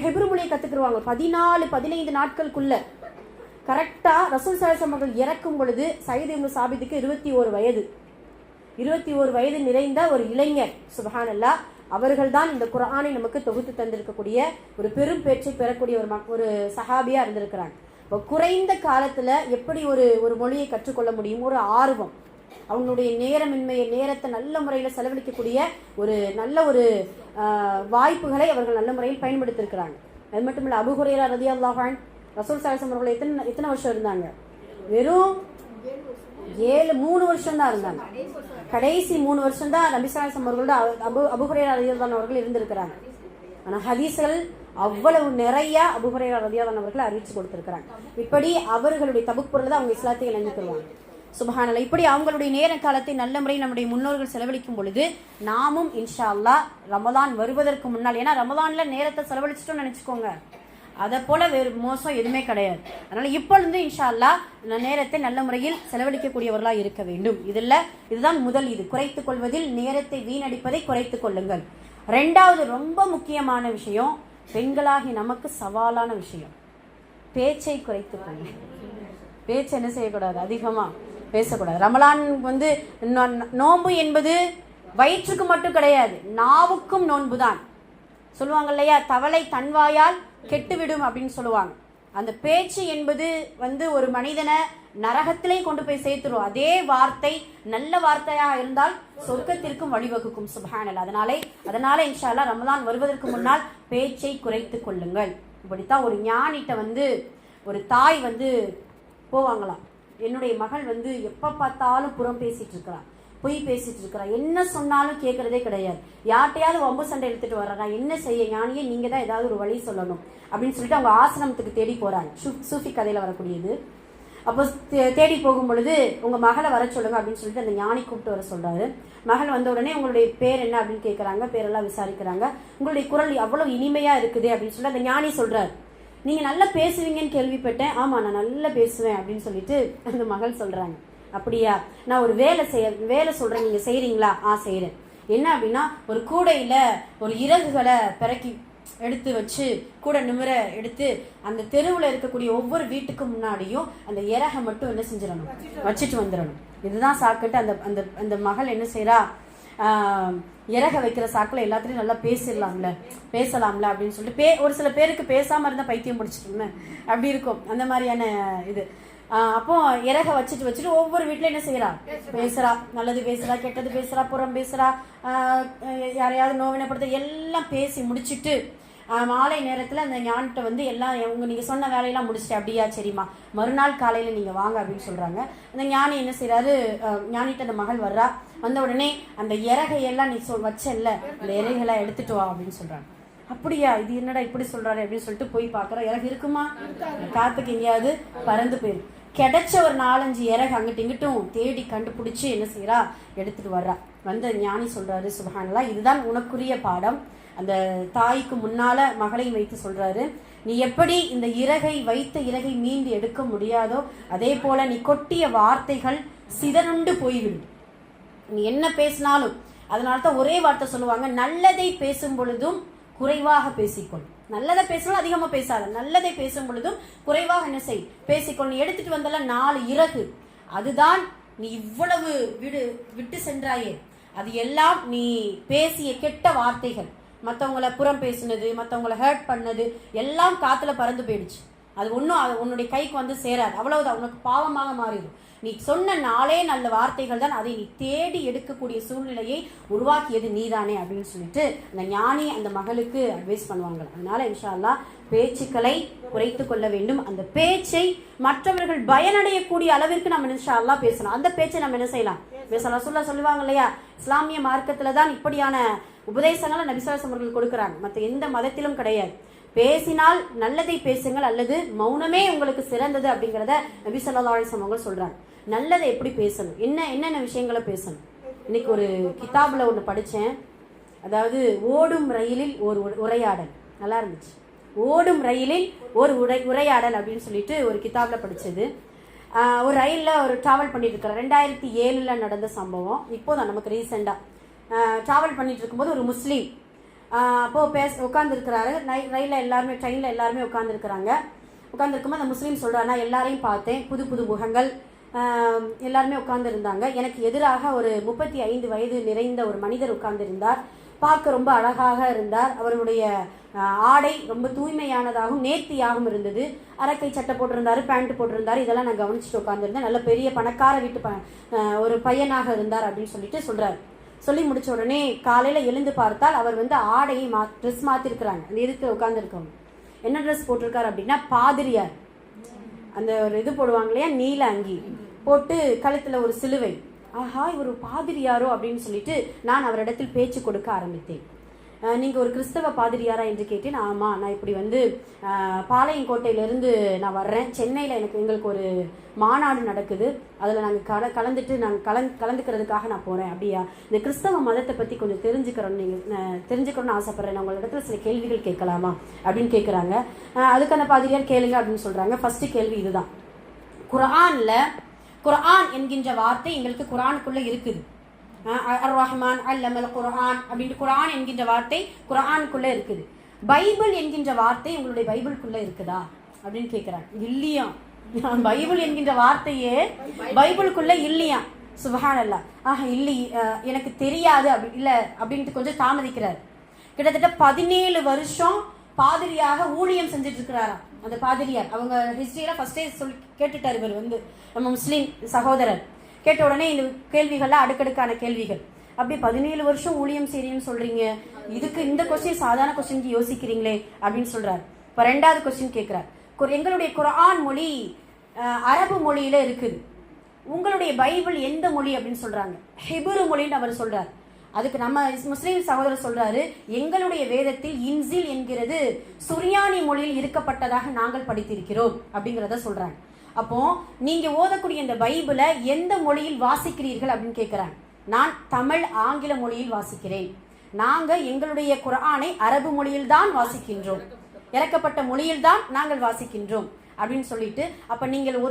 ஹிப்ரு மொழியை கத்துக்குருவாங்க. 14-15 நாட்களுக்குள்ள கரெக்டா ரசூல் ஸல்லல்லாஹு அலைஹி வஸல்லம் அவர்கள் இறக்கும் பொழுது ஜயித் இப்னு சாபித்துக்கு 21 வயது. 21 வயது நிறைந்த ஒரு இளைஞர். சுப்ஹானல்லாஹ். அவர்கள் தான் இந்த குர்ஆனை நமக்கு தொகுத்து தந்திருக்கக்கூடிய ஒரு பெரும் பேச்சை பெறக்கூடிய ஒரு சஹாபியா இருந்திருக்கிறாங்க. இப்போ குறைந்த காலத்துல எப்படி ஒரு மொழியை கற்றுக்கொள்ள முடியும், ஒரு ஆர்வம், அவங்களுடைய நேரமின்மையை, நேரத்தை நல்ல முறையில் செலவழிக்கக்கூடிய ஒரு நல்ல ஒரு வாய்ப்புகளை அவர்கள் நல்ல முறையில் பயன்படுத்தியிருக்கிறாங்க. அது மட்டும் இல்லை, அபூ ஹுரைரா ரலியல்லாஹு அன்ஹு ரசூல் ஸல்லல்லாஹு அலைஹி வஸல்லம் அவர்கள் எத்தனை வருஷம் இருந்தாங்க? வெறும் 3 வருஷம் தான் இருந்தாங்க. கடைசி 3 வருஷம் தான் நபி ஸல்லல்லாஹு அலைஹி வஸல்லம் அவர்களோட அபூ ஹுரைரா ரலியல்லாஹு அன்ஹு அவர்கள் இருந்திருக்கிறாங்க. ஆனால் ஹதீஸ்கள் அவ்வளவு நிறைய அபூ ஹுரைரா ரலியல்லாஹு அன்ஹு அவர்கள் அறிவிச்சு கொடுத்திருக்கிறாங்க. இப்படி அவர்களுடைய தபுக் பொருள் தான் அவங்க இஸ்லாத்தை இணைஞ்சுக்குவாங்க. சுப்ஹானல்லாஹ். இப்படி அவங்களுடைய நேர காலத்தை நல்ல முறையில் நம்முடைய முன்னோர்கள் செலவழிக்கும் பொழுது நாமும் இன்ஷா அல்லாஹ் ரமலான் வருவதற்கு முன்னால், ஏன்னா ரமலான்ல நேரத்தை செலவழிச்சிட்டோம்னு நினைச்சுக்கோங்க, அதை போல வேறு மோசம் எதுவுமே கிடையாது. அதனால இப்பொழுது இன்ஷா அல்லாஹ் நேரத்தை நல்ல முறையில் செலவழிக்கக்கூடியவர்களா இருக்க வேண்டும். இதுதான் முதல். இது குறைத்துக் கொள்வதில் நேரத்தை வீணடிப்பதை குறைத்துக் கொள்ளுங்கள். 2வது ரொம்ப முக்கியமான விஷயம், பெண்களாகி நமக்கு சவாலான விஷயம், பேச்சை குறைத்துக் கொள்ளுங்கள். பேச்சு என்ன செய்யக்கூடாது, அதிகமா பேசக்கூடாது. ரமலான் நோன்பு என்பது வயிற்றுக்கு மட்டும் கிடையாது, நாவுக்கும் நோன்பு தான். சொல்லுவாங்க இல்லையா, தவளை தன்வாயால் கெட்டுவிடும் அப்படின்னு சொல்லுவாங்க. அந்த பேச்சு என்பது ஒரு மனிதனை நரகத்திலே கொண்டு போய் சேர்த்துரும். அதே வார்த்தை நல்ல வார்த்தையாக இருந்தால் சொர்க்கத்திற்கும் வழிவகுக்கும். சுப்ஹானல்லாஹ். அதனால இன்ஷா அல்லாஹ் ரமலான் வருவதற்கு முன்னால் பேச்சை குறைத்துக் கொள்ளுங்கள். இப்படித்தான் ஒரு ஞானிட்ட ஒரு தாய் போவாங்களாம், என்னுடைய மகள் எப்ப பார்த்தாலும் புறம் பேசிட்டு இருக்கிறான், பொய் பேசிட்டு இருக்கிறா, என்ன சொன்னாலும் கேட்கறதே கிடையாது, யார்ட்டையாவது வம்பு சண்டை எடுத்துட்டு வர்றா, என்ன செய்ய ஞானியே, நீங்க தான் ஏதாவது ஒரு வழி சொல்லணும் அப்படின்னு சொல்லிட்டு அவங்க ஆசிரமத்துக்கு தேடி போறாங்க. சூஃபி கதையில வரக்கூடியது. அப்போ தேடி போகும் பொழுது உங்க மகளை வர சொல்லுங்க அப்படின்னு சொல்லிட்டு அந்த ஞானி கூப்பிட்டு வர சொல்றாரு. மகள் வந்த உடனே உங்களுடைய பேர் என்ன அப்படின்னு கேட்கறாங்க, பேரெல்லாம் விசாரிக்கிறாங்க. உங்களுடைய குரல் அவ்வளவு இனிமையா இருக்குது அப்படின்னு சொல்லி அந்த ஞானி சொல்றாரு. நீங்க நல்லா பேசுவீங்கன்னு கேள்விப்பட்டேன். ஆமா, நான் நல்லா பேசுவேன் அப்படின்னு சொல்லிட்டு அந்த மகள் சொல்றாங்க. அப்படியா, நான் ஒரு வேலை சொல்றேன், நீங்க செய்யறீங்களா? செய்யறேன். என்ன அப்படின்னா, ஒரு கூடையில ஒரு இறகுகளை பிறக்கி எடுத்து வச்சு கூட நிமிர எடுத்து அந்த தெருவில் இருக்கக்கூடிய ஒவ்வொரு வீட்டுக்கு முன்னாடியும் அந்த இறகை மட்டும் என்ன செஞ்சிடணும், வச்சுட்டு வந்துடணும். இதுதான் சாக்கிட்டு அந்த அந்த அந்த மகள் என்ன செய்யறா, இறக வைக்கிற சாக்கில் எல்லாத்துலேயும் நல்லா பேசலாம்ல அப்படின்னு சொல்லிட்டு ஒரு சில பேருக்கு பேசாமல் இருந்தால் பைத்தியம் பிடிச்சிட்டோம்னு அப்படி இருக்கும். அந்த மாதிரியான இது. அப்போ இறக வச்சுட்டு ஒவ்வொரு வீட்டில் என்ன செய்யறா, பேசுறா, நல்லது பேசுறா, கெட்டது பேசுறா, புறம் பேசுறா, யாரையாவது நோவினப்படுத்த எல்லாம் பேசி முடிச்சுட்டு மாலை நேரத்தில் அந்த ஞானிட்ட வந்து எல்லாம் நீங்கள் சொன்ன வேலையெல்லாம் முடிச்சுட்டு, அப்படியா சரிம்மா மறுநாள் காலையில் நீங்கள் வாங்க அப்படின்னு சொல்கிறாங்க. அந்த ஞானி என்ன செய்கிறாரு, ஞானிட்ட அந்த மகள் வர்றா, வந்த உடனே அந்த இறகையெல்லாம் நீ வச்சல்ல அந்த இறகைகளை எடுத்துட்டு வா அப்படின்னு சொல்கிறாங்க. அப்படியா, இது என்னடா இப்படி சொல்கிறாரு அப்படின்னு சொல்லிட்டு போய் பார்க்குறா. இறகு இருக்குமா, காற்றுக்கு எங்கேயாவது பறந்து போயிடும். கிடைச்ச ஒரு 4-5 இறகு அங்கிட்டு இங்கிட்டும் தேடி கண்டுபிடிச்சி என்ன செய்யறா, எடுத்துட்டு வர்றா. வந்த ஞானி சொல்றாரு, சுப்ஹானல்லாஹ், இதுதான் உனக்குரிய பாடம். அந்த தாய்க்கு முன்னால மகளையும் வைத்து சொல்றாரு, நீ எப்படி இந்த வைத்த இறகை மீண்டு எடுக்க முடியாதோ அதே போல நீ கொட்டிய வார்த்தைகள் சிதறுண்டு போய்விடும். நீ என்ன பேசினாலும், அதனால்தான் ஒரே வார்த்தை சொல்லுவாங்க, நல்லதை பேசும் பொழுதும் குறைவாக பேசிக்கொள். நல்லதை பேசணும், அதிகமா பேசாத. நல்லதை பேசும் பொழுதும் குறைவாக என்ன செய், பேசிக்கொள். நீ எடுத்துட்டு வந்தல 4 இறகு, அதுதான் நீ இவ்வளவு விட்டு சென்றாயே, அது எல்லாம் நீ பேசிய கெட்ட வார்த்தைகள், மற்றவங்களை புறம் பேசினது, மற்றவங்களை ஹர்ட் பண்ணது எல்லாம் காத்துல பறந்து போயிடுச்சு. அது ஒன்றும் உன்னுடைய கைக்கு வந்து சேராது, அவ்வளவுதான், உனக்கு பாவமாக மாறிடும். நீ சொன்ன 4 நல்ல வார்த்தைகள் தான் அதை நீ தேடி எடுக்கக்கூடிய சூழ்நிலையை உருவாக்கியது நீதானே அப்படின்னு சொல்லிட்டு அந்த ஞானி அந்த மகளுக்கு அட்வைஸ் பண்ணுவாங்க. அதனால இன்ஷா அல்லாஹ் பேச்சுக்களை குறைத்து கொள்ள வேண்டும். அந்த பேச்சை மற்றவர்கள் பயனடையக்கூடிய அளவிற்கு நம்ம இன்ஷா அல்லாஹ் பேசணும். அந்த பேச்சை நம்ம என்ன செய்யலாம், பேசலாம். சொல்லுவாங்க இல்லையா, இஸ்லாமிய மார்க்கத்துல தான் இப்படியான உபதேசங்களை நபி ஸல்லல்லாஹு அலைஹி வஸல்லம் அவர்கள் கொடுக்குறாங்க, மற்ற எந்த மதத்திலும் கிடையாது. பேசினால் நல்லதை பேசுங்கள் அல்லது மௌனமே உங்களுக்கு சிறந்தது அப்படிங்கிறத நபி ஸல்லல்லாஹு அலைஹி வஸல்லம் அவர்கள் சொல்றாங்க. நல்லதை எப்படி பேசணும், என்னென்ன விஷயங்களை பேசணும். இன்னைக்கு ஒரு கிதாபில் ஒன்று படித்தேன், அதாவது ஓடும் ரயிலில் ஒரு உரையாடல், நல்லா இருந்துச்சு. ஓடும் ரயிலில் ஒரு உரையாடல் அப்படின்னு சொல்லிட்டு ஒரு கிதாபில் படித்தது. ஒரு ரயிலில் ஒரு ட்ராவல் பண்ணிட்டு இருக்கிற 2007 நடந்த சம்பவம். இப்போதான் நமக்கு ரீசெண்டாக ட்ராவல் பண்ணிட்டு இருக்கும்போது ஒரு முஸ்லீம் அப்போது உட்காந்துருக்கிறாரு. ரயிலில் எல்லாருமே, ட்ரெயினில் எல்லாருமே உட்காந்துருக்குறாங்க. உட்காந்துருக்கும்போது அந்த முஸ்லீம் சொல்கிறார், நான் எல்லாரையும் பார்த்தேன், புது முகங்கள் எல்லாருமே உட்கார்ந்துருந்தாங்க. எனக்கு எதிராக ஒரு 35 வயது நிறைந்த ஒரு மனிதர் உட்கார்ந்திருந்தார். பார்க்க ரொம்ப அழகாக இருந்தார். அவருடைய ஆடை ரொம்ப தூய்மையானதாகவும் நேர்த்தியாகவும் இருந்தது. அரக்கை சட்டை போட்டிருந்தாரு, பேண்ட் போட்டிருந்தார். இதெல்லாம் நான் கவனிச்சுட்டு உட்கார்ந்துருந்தேன். நல்ல பெரிய பணக்கார வீட்டு ஒரு பையனாக இருந்தார் அப்படின்னு சொல்லிட்டு சொல்றாரு. சொல்லி முடிச்ச உடனே காலையில எழுந்து பார்த்தால் அவர் வந்து ஆடையை ட்ரெஸ் மாத்திருக்கிறாங்க. அந்த இதுக்கு உட்கார்ந்துருக்கவங்க என்ன ட்ரெஸ் போட்டிருக்காரு அப்படின்னா, பாதிரியார். அந்த ஒரு இது போடுவாங்க இல்லையா, நீல அங்கி போட்டு கழுத்துல ஒரு சிலுவை. ஆஹா, இவர் பாதிரியாரோ அப்படின்னு சொல்லிட்டு நான் அவரிடத்தில் பேச்சு கொடுக்க ஆரம்பித்தேன். நீங்க ஒரு கிறிஸ்தவ பாதிரியாரா என்று கேட்டேன். ஆமா, நான் இப்படி வந்து பாளையங்கோட்டையிலிருந்து நான் வர்றேன். சென்னையில எங்களுக்கு ஒரு மாநாடு நடக்குது, அதுல நாங்க கலந்துக்கிறதுக்காக நான் போறேன். அப்படியா, இந்த கிறிஸ்தவ மதத்தை பத்தி கொஞ்சம் தெரிஞ்சுக்கணும்னு ஆசைப்படுறேன். நான் உங்களிடத்துல சில கேள்விகள் கேட்கலாமா அப்படின்னு கேட்குறாங்க. அதுக்கு அந்த பாதிரியார் கேளுங்க அப்படின்னு சொல்றாங்க. ஃபர்ஸ்ட் கேள்வி இதுதான், குர்ஆன் என்கின்ற வார்த்தை எங்களுக்கு குர்ஆனுக்குள்ள இருக்குது. அர் ரஹ்மான் அல்லமல் குர்ஆன் அப்படின்ட்டு குர்ஆன் என்கின்ற வார்த்தை குர்ஆனுக்குள்ள இருக்குது. பைபிள் என்கின்ற வார்த்தை உங்களுடைய பைபிளுக்குள்ள இருக்குதா அப்படின்னு கேட்கிறாங்க. இல்லையா, பைபிள் என்கின்ற வார்த்தையே பைபிளுக்குள்ள இல்லையா. சுப்ஹானல்லாஹ். இல்லை, எனக்கு தெரியாது அப்படின்ட்டு கொஞ்சம் தாமதிக்கிறார். கிட்டத்தட்ட 17 வருஷம் பாதிரியாக ஊழியம் செஞ்சுட்டு இருக்கிறாராம் அந்த பாதிரியார். அவங்க ஹிஸ்டரியில ஃபர்ஸ்டே கேட்டுட்டார். இவர் வந்து நம்ம முஸ்லீம் சகோதரர். கேட்ட உடனே இந்த கேள்விகள்லாம் அடுக்கடுக்கான கேள்விகள். அப்படி 17 வருஷம் ஊழியம் செய்றீங்கன்னு சொல்றீங்க, இதுக்கு இந்த கொஸ்டின் சாதாரண கொஸ்டின் யோசிக்கிறீங்களே அப்படின்னு சொல்றாரு. இப்ப 2வது கொஸ்டின் கேட்கிறார், எங்களுடைய குர்ஆன் மொழி அரபு மொழியில இருக்குது, உங்களுடைய பைபிள் எந்த மொழி அப்படின்னு சொல்றாங்க. ஹிப்ரு மொழின்னு அவர் சொல்றாரு. அதுக்கு நம்ம முஸ்லீம் சகோதரர் சொல்றாரு, எங்களுடைய வேதத்தில் இன்சில் என்கிறது சுரியானி மொழியில் இருக்கப்பட்டதாக நாங்கள் படித்திருக்கிறோம் அப்படிங்கிறத சொல்றாங்க. அப்போ நீங்க ஓதக்கூடிய இந்த பைபிளை எந்த மொழியில் வாசிக்கிறீர்கள் அப்படின்னு கேட்கிறாங்க. நான் தமிழ் ஆங்கில மொழியில் வாசிக்கிறேன். நாங்க எங்களுடைய குர்ஆனை அரபு மொழியில் தான் வாசிக்கின்றோம், இறக்கப்பட்ட மொழியில் தான் நாங்கள் வாசிக்கின்றோம் அப்படின்னு சொல்லிட்டு, அப்ப நீங்கள்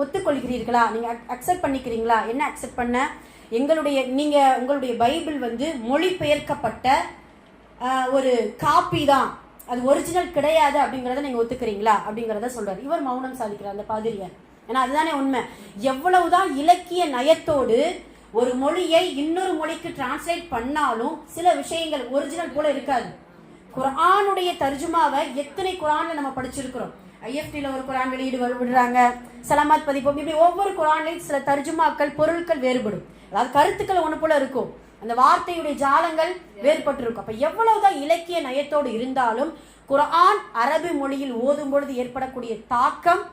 ஒத்துக்கொள்கிறீர்களா, நீங்க அக்செப்ட் பண்ணிக்கிறீங்களா? என்ன அக்செப்ட் பண்ண? உங்களுடைய பைபிள் வந்து மொழிபெயர்க்கப்பட்ட ஒரு காப்பி தான், அது ஒரிஜினல் கிடையாது அப்படிங்கறத நீங்க ஒத்துக்கிறீங்களா அப்படிங்கறத சொல்றாரு. இவர் மௌனம் சாதிக்கிறார் அந்த பாதிரியார். ஏன்னா அதுதானே உண்மை. எவ்வளவுதான் இலக்கிய நயத்தோடு ஒரு மொழியை இன்னொரு மொழிக்கு டிரான்ஸ்லேட் பண்ணாலும் சில விஷயங்கள் ஒரிஜினல் போல இருக்காது. குர்ஆனுடைய தர்ஜுமாவை எத்தனை குர்ஆன்ல நம்ம படிச்சிருக்கிறோம். ஐஎஃப்டில ஒரு குர்ஆன் வெளியீடு விடுறாங்க, சலாமத் பதிப்போம், இப்படி ஒவ்வொரு குர்ஆன்லையும் சில தர்ஜுமாக்கள் பொருட்கள் வேறுபடும். அதாவது கருத்துக்கள் ஒன்று போல இருக்கும், அந்த வார்த்தையுடைய ஜாலங்கள் வேறுபட்டு இருக்கும். அப்ப எவ்வளவுதான் இலக்கிய நயத்தோடு இருந்தாலும் குர்ஆன் அரபு மொழியில் ஓதும் பொழுது ஏற்படக்கூடிய தாக்கம்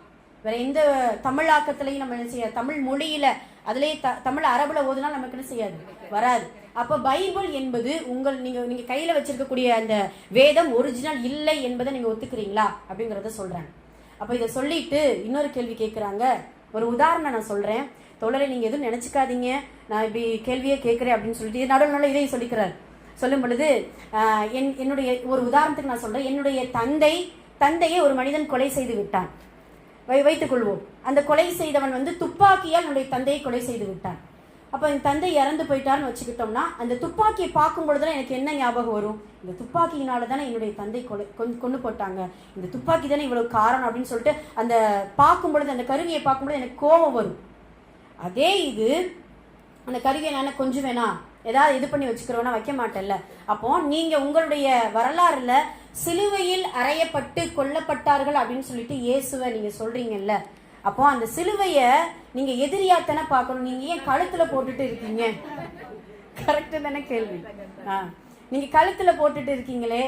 வேற எந்த தமிழாக்கத்திலையும் நம்ம என்ன செய்ய, தமிழ் மொழியில அதுலேயே தமிழ் அரபுல ஓதுனா நமக்கு என்ன செய்யாது, வராது. அப்ப பைபிள் என்பது நீங்க கையில வச்சிருக்கக்கூடிய அந்த வேதம் ஒரிஜினல் இல்லை என்பதை நீங்க ஒத்துக்கிறீங்களா அப்படிங்கறத சொல்றாங்க. அப்ப இதை சொல்லிட்டு இன்னொரு கேள்வி கேட்கிறாங்க. ஒரு உதாரணம் நான் சொல்றேன் தோழரை, நீங்க எதுவும் நினைச்சுக்காதீங்க, நான் இப்படி கேள்வியே கேட்கிறேன் அப்படின்னு சொல்லிட்டு நடுவில் இதையும் சொல்லிக்கிறார். சொல்லும் பொழுது என்னுடைய ஒரு உதாரணத்துக்கு நான் சொல்றேன். என்னுடைய தந்தையை ஒரு மனிதன் கொலை செய்து விட்டான் வைத்துக் கொள்வோம். அந்த கொலை செய்தவன் துப்பாக்கியால் என்னுடைய தந்தையை கொலை செய்து விட்டான். அப்ப என் தந்தை இறந்து போயிட்டான்னு வச்சுக்கிட்டோம்னா அந்த துப்பாக்கியை பார்க்கும் பொழுதுதான் எனக்கு என்ன ஞாபகம் வரும், இந்த துப்பாக்கியினால தானே என்னுடைய தந்தை கொண்டு போட்டாங்க, இந்த துப்பாக்கி தானே இவ்வளவு காரணம் அப்படின்னு சொல்லிட்டு அந்த பார்க்கும் பொழுது, அந்த கருவியை பார்க்கும் பொழுது எனக்கு கோபம் வரும். அதே இது அந்த கருவியை நான் கொஞ்சம் வேணா ஏதாவது இது பண்ணி வச்சுக்கிறோன்னா வைக்க மாட்டேன்ல. அப்போ நீங்க உங்களுடைய வரலாறுல சிலுவையில் அறையப்பட்டு கொல்லப்பட்டார்கள் அப்படின்னு சொல்லிட்டு இயேசுவை நீங்க சொல்றீங்கல்ல, அப்போ அந்த சிலுவைய நீங்க எதிரியாத்தானே பார்க்கணும், நீங்க ஏன் கழுத்துல போட்டுட்டு இருக்கீங்க? கரெக்ட் தானே கேள்வி. நீங்க கழுத்துல போட்டுட்டு இருக்கீங்களே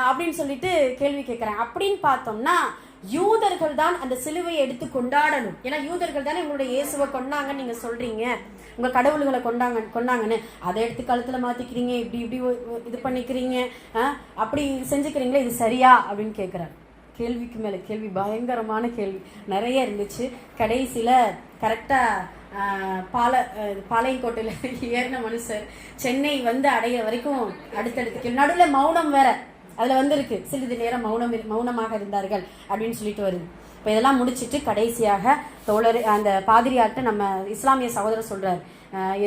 அப்படின்னு சொல்லிட்டு கேள்வி கேட்கிறேன். அப்படின்னு பார்த்தோம்னா யூதர்கள் தான் அந்த சிலுவையை எடுத்து கொண்டாடணும். ஏன்னா யூதர்கள் தானே உங்களுடைய இயேசுவை கொண்டாங்கன்னு நீங்க சொல்றீங்க, உங்க கடவுள்களை கொண்டாங்கன்னு அதை எடுத்து கழுத்துல மாத்திக்கிறீங்க, இப்படி இது பண்ணிக்கிறீங்க, அப்படி செஞ்சுக்கிறீங்களா, இது சரியா அப்படின்னு கேட்கிறார். கேள்விக்கு மேல கேள்வி, பயங்கரமான கேள்வி நிறைய இருந்துச்சு. கடைசியில கரெக்டா பாளையங்கோட்டையில ஏறின மனுஷர் சென்னை அடையிற வரைக்கும் அடுத்தடுத்து நடுவில் மௌனம் வேற அதுல இருக்கு, சிறிது நேரம் மௌனமாக இருந்தார்கள் அப்படின்னு சொல்லிட்டு வருது. இப்ப இதெல்லாம் முடிச்சிட்டு கடைசியாக தோழர் அந்த பாதிரியார்ட்ட நம்ம இஸ்லாமிய சகோதரர் சொல்றாரு,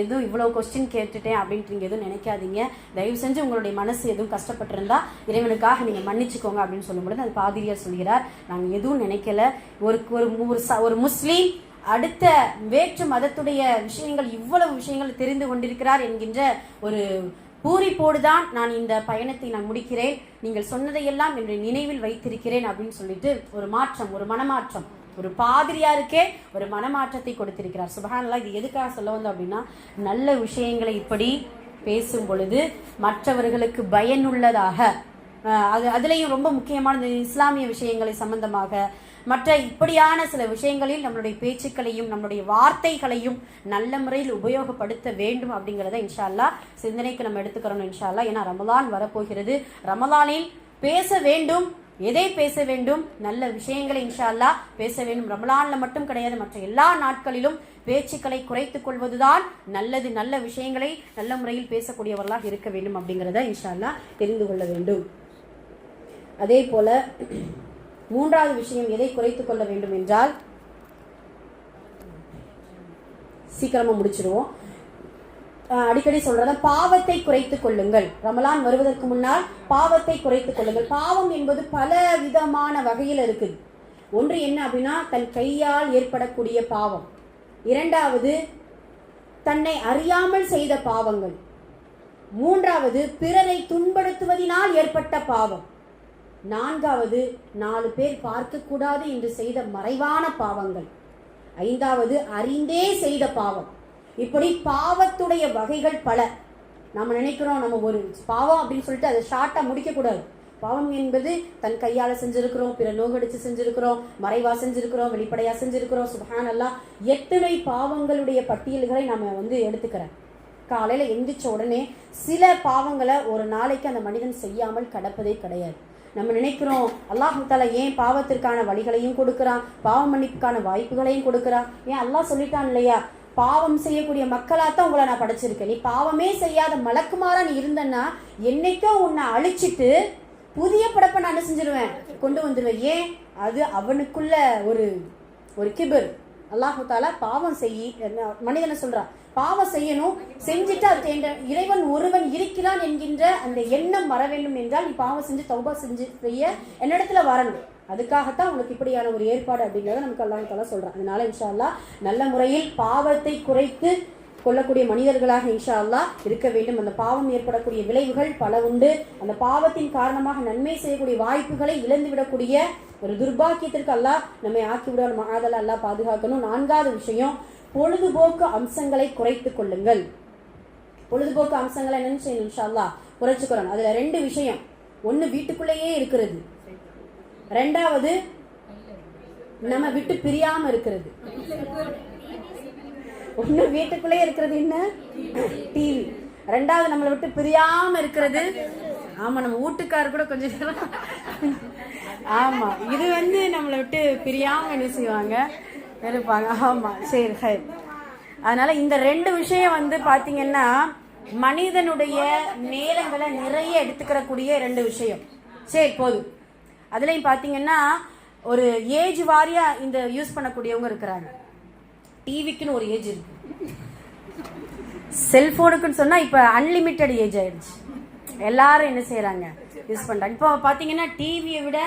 எதுவும் இவ்வளவு கொஸ்டின் கேட்டுட்டேன் அப்படின்ட்டு நீங்க எதுவும் நினைக்காதீங்க, தயவு செஞ்சு உங்களுடைய மனசு எதுவும் கஷ்டப்பட்டிருந்தா இறைவனுக்காக நீங்க மன்னிச்சுக்கோங்க அப்படின்னு சொல்லும் பொழுது அந்த பாதிரியார் சொல்கிறார், நாங்க எதுவும் நினைக்கல, ஒரு முஸ்லீம் அடுத்த வேற்று மதத்துடைய விஷயங்கள் இவ்வளவு விஷயங்கள் தெரிந்து கொண்டிருக்கிறார் என்கின்ற ஒரு பூரிப்போடுதான் நான் இந்த பயணத்தை நான் முடிக்கிறேன், நீங்கள் சொன்னதையெல்லாம் என்னுடைய நினைவில் வைத்திருக்கிறேன் அப்படின்னு சொல்லிட்டு ஒரு மனமாற்றம் ஒரு பாதிரியாருக்கே ஒரு மனமாற்றத்தை கொடுத்திருக்கிறார். சுப்ஹானல்லாஹ். இது எதுக்காக சொல்ல வந்தோம் அப்படின்னா, நல்ல விஷயங்களை இப்படி பேசும் பொழுது மற்றவர்களுக்கு பயனுள்ளதாக, அதுலேயும் ரொம்ப முக்கியமான இஸ்லாமிய விஷயங்களை சம்பந்தமாக மற்ற இப்படியான சில விஷயங்களில் நம்மளுடைய பேச்சுக்களையும் நம்மளுடைய வார்த்தைகளையும் நல்ல முறையில் உபயோகப்படுத்த வேண்டும் அப்படிங்கிறத இன்ஷா அல்லாஹ் சிந்தனைக்கு நம்ம எடுத்துக்கிறோம் இன்ஷா அல்லாஹ். ஏன்னா ரமலான் வரப்போகிறது, ரமலானில் பேச வேண்டும், எதை பேச வேண்டும், நல்ல விஷயங்களை இன்ஷா அல்லாஹ் பேச வேண்டும். ரமலான்ல மட்டும் கிடையாது, மற்ற எல்லா நாட்களிலும் பேச்சுக்களை குறைத்துக் கொள்வதுதான் நல்லது. நல்ல விஷயங்களை நல்ல முறையில் பேசக்கூடியவர்களாக இருக்க வேண்டும் அப்படிங்கிறத இன்ஷா அல்லாஹ் தெரிந்து கொள்ள வேண்டும். அதே போல மூன்றாவது விஷயம் எதை குறைத்துக் கொள்ள வேண்டும் என்றால், சீக்கிரமா முடிச்சிருவோம், அடிக்கடி சொல்றத பாவத்தை குறைத்துக் கொள்ளுங்கள். ரமலான் வருவதற்கு முன்னால் பாவத்தை குறைத்துக் கொள்ளுங்கள். பாவம் என்பது பல விதமான வகையில் இருக்குது. ஒன்று என்ன அப்படின்னா, தன் கையால் ஏற்படக்கூடிய பாவம். இரண்டாவது தன்னை அறியாமல் செய்த பாவங்கள். மூன்றாவது பிறரை துன்படுத்துவதனால் ஏற்பட்ட பாவம். நான்காவது 4 பேர் பார்க்கக்கூடாது என்று செய்த மறைவான பாவங்கள். ஐந்தாவது அறிந்தே செய்த பாவம். இப்படி பாவத்துடைய வகைகள் பல. நம்ம நினைக்கிறோம் நம்ம ஒரு பாவம் அப்படின்னு சொல்லிட்டு அதை ஷார்ட்டா முடிக்க கூடாது. பாவம் என்பது தன் கையால செஞ்சிருக்கிறோம், பிற நோகடிச்சு செஞ்சிருக்கிறோம், மறைவா செஞ்சிருக்கிறோம், வெளிப்படையா செஞ்சிருக்கிறோம். சுப்ஹானல்லாஹ். எத்தனை பாவங்களுடைய பட்டியல்களை நம்ம எடுத்துக்கிறேன். காலையில எந்திரிச்ச உடனே சில பாவங்களை ஒரு நாளைக்கு அந்த மனிதன் செய்யாமல் கடப்பதே கிடையாது. நம்ம நினைக்கிறோம் அல்லாஹ் தஆலா ஏன் பாவத்திற்கான வழிகளையும் கொடுக்கிறான், பாவ மன்னிப்புக்கான வாய்ப்புகளையும் கொடுக்கிறான். ஏன் அல்லாஹ் சொல்லிட்டான் இல்லையா, பாவம் செய்யக்கூடிய மக்களாத்தான் உங்களை நான் படைச்சிருக்கேன், நீ பாவமே செய்யாத மலக்குமாரா நீ இருந்தன்னா என்னைக்கோ உன்னை அழிச்சிட்டு புதிய படைப்பை நான் என்ன செஞ்சிருவேன், கொண்டு வந்துடுவேன். ஏன், அது அவனுக்குள்ள ஒரு கிபர். அல்லாஹ் தஆலா பாவம் மனிதனை சொல்றான், பாவம் செய்யணும், செஞ்சுட்டு அது இறைவன் ஒருவன் இருக்கிறான் என்கின்ற அந்த எண்ணம் வர வேண்டும் என்றால் நீ பாவம் செஞ்சு தௌபா செய்ய என்னிடத்துல வரணும். அதுக்காகத்தான் உங்களுக்கு இப்படியான ஒரு ஏற்பாடு அப்படிங்கிறத நமக்கு அல்லாஹ் தஆலா சொல்றான். அதனால இன்ஷா அல்லாஹ் நல்ல முறையில் பாவத்தை குறைத்து கொள்ளக்கூடிய மனிதர்களாக இன்ஷா அல்லாஹ் இருக்க வேண்டும். அந்த பாவம் ஏற்படக்கூடிய விளைவுகள் பல உண்டு. அந்த பாவத்தின் காரணமாக நன்மை செய்யக்கூடிய வாய்ப்புகளை இழந்துவிடக்கூடிய ஒரு துர்பாக்கியத்திற்கு அல்லாஹ் நம்மை ஆக்கிவிட மகாதல்ல அல்லாஹ் பாதுகாக்கணும். 4வது விஷயம், பொழுதுபோக்கு அம்சங்களை குறைத்துக் கொள்ளுங்கள். பொழுதுபோக்கு அம்சங்களை என்னன்னு செய்யணும் இன்ஷா அல்லாஹ் குறைச்சுக்கிறோம். அதுல 2 விஷயம். ஒண்ணு வீட்டுக்குள்ளேயே இருக்கிறது, 2வது நம்ம விட்டு பிரியாம இருக்கிறது. ஒண்ணு வீட்டுக்குள்ளே இருக்கிறது என்ன, டிவி. 2வது நம்மளை விட்டு பிரியாம இருக்கிறது. ஆமா, நம்ம வீட்டுக்காரர் கூட கொஞ்சம் ஆமா, இது நம்மளை விட்டு பிரியாம என்ன செய்வாங்க, இருப்பாங்க. ஆமா, சரி சரி. அதனால இந்த 2 விஷயம் பாத்தீங்கன்னா மனிதனுடைய நேரங்களை நிறைய எடுத்துக்கிறக்கூடிய 2 விஷயம். சரி, போதும். அதுலயும் பாத்தீங்கன்னா ஒரு ஏஜ் வாரியா இந்த யூஸ் பண்ணக்கூடியவங்க இருக்கிறாங்க. டிவிக்குன்னு ஒரு ஏஜ் இருக்கு, செல்போனுக்குன்னு சொன்னா இப்ப அன்லிமிட்டெட் ஏஜ் ஆயிடுச்சு. எல்லாரும் என்ன செய்யறாங்க, யூஸ் பண்றாங்க. இப்போ பாத்தீங்கன்னா டிவியை விட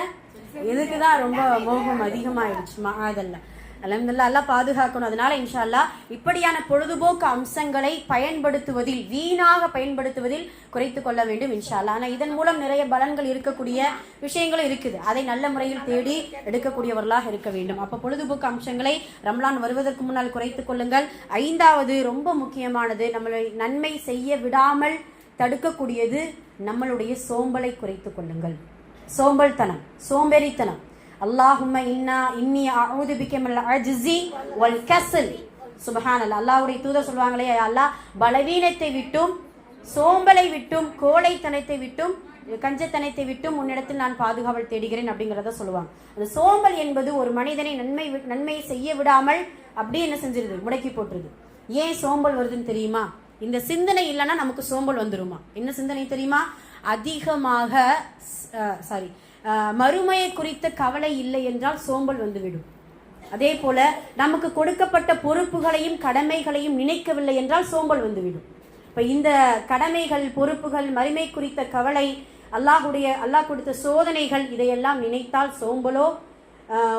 இதுக்குதான் ரொம்ப மோகம் அதிகமாயிடுச்சு. அதெல்லாம் அல்ஹம்துலில்லாஹ் அல்லாஹ் பாதுகாக்கணும். அதனால இன்ஷா அல்லாஹ் இப்படியான பொழுதுபோக்கு அம்சங்களை பயன்படுத்துவதில், வீணாக பயன்படுத்துவதில் குறைத்து கொள்ள வேண்டும் இன்ஷா அல்லாஹ். ஆனா இதன் மூலம் நிறைய பலன்கள் இருக்கக்கூடிய விஷயங்களும் இருக்குது. அதை நல்ல முறையில் தேடி எடுக்கக்கூடியவர்களாக இருக்க வேண்டும். அப்ப பொழுதுபோக்கு அம்சங்களை ரம்லான் வருவதற்கு முன்னால் குறைத்துக் கொள்ளுங்கள். 5வது ரொம்ப முக்கியமானது, நம்மளை நன்மை செய்ய விடாமல் தடுக்கக்கூடியது நம்மளுடைய சோம்பலை குறைத்துக் கொள்ளுங்கள். சோம்பல்தனம், சோம்பேறித்தனம். அல்லாஹும்ம இன்னி அஊது பிக மினல் அஜ்ஸி வல் கஸல். சுப்ஹானல்லாஹ். அல்லாஹ்வுடைய தூதர் சொல்வாங்களே, அல்லாஹ் பலவீனத்தை விட்டும், சோம்பலை விட்டும், கோழைத்தனத்தை விட்டும், கஞ்சத்தனத்தை விட்டும் உன்னிடத்தில் நான் பாதுகாவல் தேடுகிறேன் அப்படிங்கிறத சொல்லுவாங்க. அந்த சோம்பல் என்பது ஒரு மனிதனை நன்மையை செய்ய விடாமல் அப்படியே என்ன செஞ்சிருது, முடக்கி போட்டுருது. ஏன் சோம்பல் வருதுன்னு தெரியுமா? இந்த சிந்தனை இல்லைன்னா நமக்கு சோம்பல் வந்துருமா? என்ன சிந்தனை தெரியுமா? அதிகமாக மறுமையை குறித்த கவலை இல்லை என்றால் சோம்பல் வந்துவிடும். அதே போல நமக்கு கொடுக்கப்பட்ட பொறுப்புகளையும் கடமைகளையும் நினைக்கவில்லை என்றால் சோம்பல் வந்துவிடும். இப்ப இந்த கடமைகள், பொறுப்புகள், மறுமை குறித்த கவலை, அல்லாஹ் கொடுத்த சோதனைகள், இதையெல்லாம் நினைத்தால் சோம்பலோ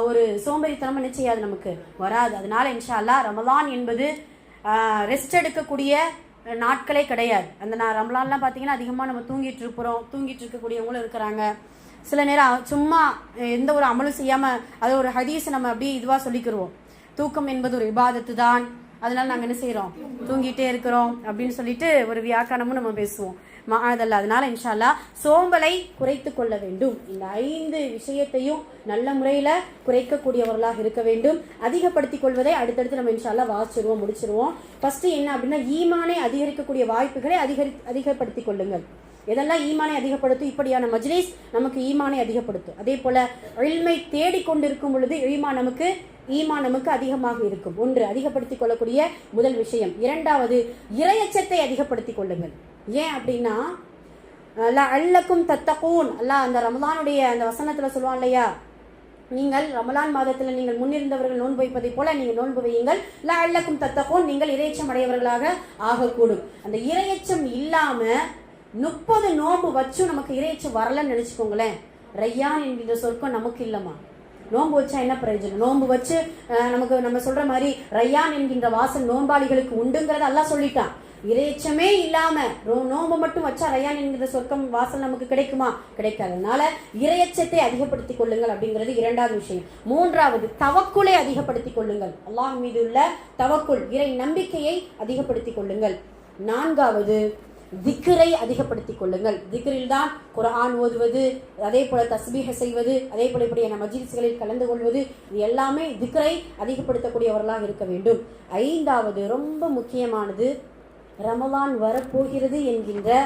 ஒரு சோம்பேறித்தனம் என்ன செய்யாது, நமக்கு வராது. அதனால இன்ஷா அல்லாஹ் ரமலான் என்பது ரெஸ்ட் எடுக்கக்கூடிய நாட்களே கிடையாது. அந்த ரமலான்லாம் பார்த்தீங்கன்னா அதிகமாக நம்ம தூங்கிட்டு இருக்கக்கூடியவங்களும் இருக்கிறாங்க. சில நேரம் சும்மா எந்த ஒரு அமலும் செய்யாமல் அது ஒரு ஹதீஸ் நம்ம அப்படியே இதுவாக சொல்லிக்கிறோம். தூக்கம் என்பது ஒரு இபாதத்து தான், அதனால நாங்கள் என்ன செய்கிறோம், தூங்கிட்டே இருக்கிறோம் அப்படின்னு சொல்லிட்டு ஒரு வியாக்கியானமும் நம்ம பேசுவோம். அதனால இன்ஷா அல்லாஹ் சோம்பலை குறைத்து கொள்ள வேண்டும். இந்த 5 விஷயத்தையும் நல்ல முறையில குறைக்கக்கூடியவர்களாக இருக்க வேண்டும். அதிகப்படுத்திக் கொள்வதை அடுத்தடுத்து நம்ம இன்ஷா அல்லாஹ் வாசிச்சிருவோம், முடிச்சிருவோம். ஃபர்ஸ்ட் என்ன அப்படின்னா, ஈமானை அதிகரிக்கக்கூடிய வாய்ப்புகளை அதிகப்படுத்திக் கொள்ளுங்கள். எதெல்லாம் ஈமானை அதிகப்படுத்தும், இப்படியான மஜ்லிஸ் நமக்கு ஈமானை அதிகப்படுத்தும். அதே போல இல்மை தேடிக்கொண்டிருக்கும் பொழுது ஈமான் நமக்கு அதிகமாக இருக்கும். 1 அதிகப்படுத்திக் கொள்ளக்கூடிய முதல் விஷயம். 2வது இறையச்சத்தை அதிகப்படுத்திக் கொள்ளுங்கள். ஏன் அப்படின்னா, லஅல்லக்கும் தத்தகூன், அல்லாஹ் அந்த ரமலானுடைய அந்த வசனத்துல சொல்லுவான் இல்லையா, நீங்கள் ரமலான் மாதத்துல நீங்கள் முன்னிருந்தவர்கள் நோன்பு வைப்பதை போல நீங்கள் நோன்பு வையுங்கள், லஅல்லக்கும் தத்தகூன், நீங்கள் இறையச்சம் அடையவர்களாக ஆகக்கூடும். அந்த இறையச்சம் இல்லாம 30 நோன்பு வச்சும் நமக்கு இறையச்சம் வரலன்னு நினைச்சுக்கோங்களேன், ரையான் என்கிற சொர்க்கம் நமக்கு இல்லமா. நோன்பு வச்சா என்ன பிரயோஜனம்? நோன்பு வச்சு நம்ம சொல்ற மாதிரி ரையான் என்கின்ற வாசல் நோன்பாளிகளுக்கு உண்டுங்கிறத அல்லாஹ் சொல்லிட்டான். இறையச்சமே இல்லாம நோன்பு மட்டும் வச்சா ரையான் என்கிற சொர்க்கம் வாசல் நமக்கு கிடைக்குமா? கிடைக்காது. அதனால இறையச்சத்தை அதிகப்படுத்திக் கொள்ளுங்கள் அப்படிங்கிறது 2வது விஷயம். 3வது தவக்குலை அதிகப்படுத்திக் கொள்ளுங்கள். அல்லாஹ் மீது உள்ள தவக்குல், இறை நம்பிக்கையை அதிகப்படுத்திக் கொள்ளுங்கள். 4வது திக்ரை அதிகப்படுத்திக் கொள்ளுங்கள். திக்ரில் தான் குர்ஆன் ஓதுவது, அதே போல தஸ்பீஹ் செய்வது, அதே போல இப்படியான மஜ்லிஸ்களில் கலந்து கொள்வது, இது எல்லாமே திக்ரை அதிகப்படுத்தக்கூடியவர்களாக இருக்க வேண்டும். 5வது ரொம்ப முக்கியமானது, ரமலான் வரப்போகிறது என்கின்ற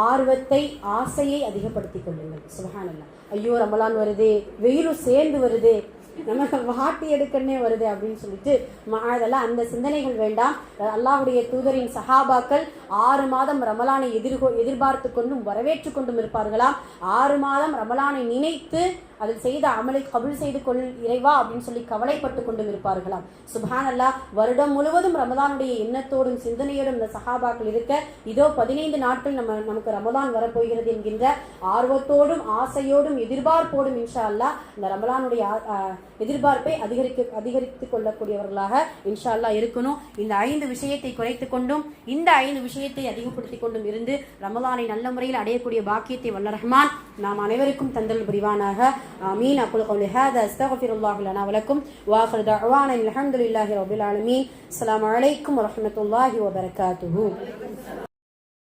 ஆர்வத்தை, ஆசையை அதிகப்படுத்திக் கொள்ளுங்கள். சுப்ஹானல்லாஹ். ஐயோ ரமலான் வருதே, வெயிலும் சேர்ந்து வருதே, நமக்கு வாட்டி எடுக்கன்னே வருது அப்படின்னு சொல்லிட்டு அதெல்லாம் அந்த சிந்தனைகள் வேண்டாம். அல்லாஹ்வுடைய தூதரின் சஹாபாக்கள் 6 மாதம் ரமலானை எதிர்பார்த்து கொண்டும் வரவேற்று கொண்டும் இருப்பார்களாம். 6 மாதம் ரமலானை நினைத்து அதில் செய்த அமலை கபுல் செய்து கொள் இறைவா அப்படின்னு சொல்லி கவலைப்பட்டு கொண்டும் இருப்பார்களாம். சுப்ஹானல்லாஹ், வருடம் முழுவதும் ரமதானுடைய எண்ணத்தோடும் சிந்தனையோடும் இந்த சஹாபாக்கள் இருக்க, இதோ 15 நாட்கள் நமக்கு ரமதான் வரப்போகிறது என்கின்ற ஆர்வத்தோடும் ஆசையோடும் எதிர்பார்ப்போடும் இன்ஷா அல்லாஹ் இந்த ரமலானுடைய எதிர்பார்ப்பை அதிகரித்துக் கொள்ளக்கூடியவர்களாக இன்ஷா அல்லாஹ் இருக்கணும். இந்த 5 விஷயத்தை குறைத்துக் கொண்டும் இந்த 5 விஷயத்தை அதிகப்படுத்திக் கொண்டும் இருந்து ரமலானை நல்ல முறையில் அடையக்கூடிய பாக்கியத்தை வல்ல ரஹ்மான் நாம் அனைவருக்கும் தந்தல் புரிவானாக. ஆமீன். அக்குல் கௌலி ஹாதா அஸ்தக்ஃபிருல்லாஹி லனா வ லக்கும் வ ஆகிரு தஅவானா அல்ஹம்துலில்லாஹி ரப்பில் ஆலமீன். அஸ்ஸலாமு அலைக்கும் வ ரஹ்மத்துல்லாஹி வ பரகாத்துஹு.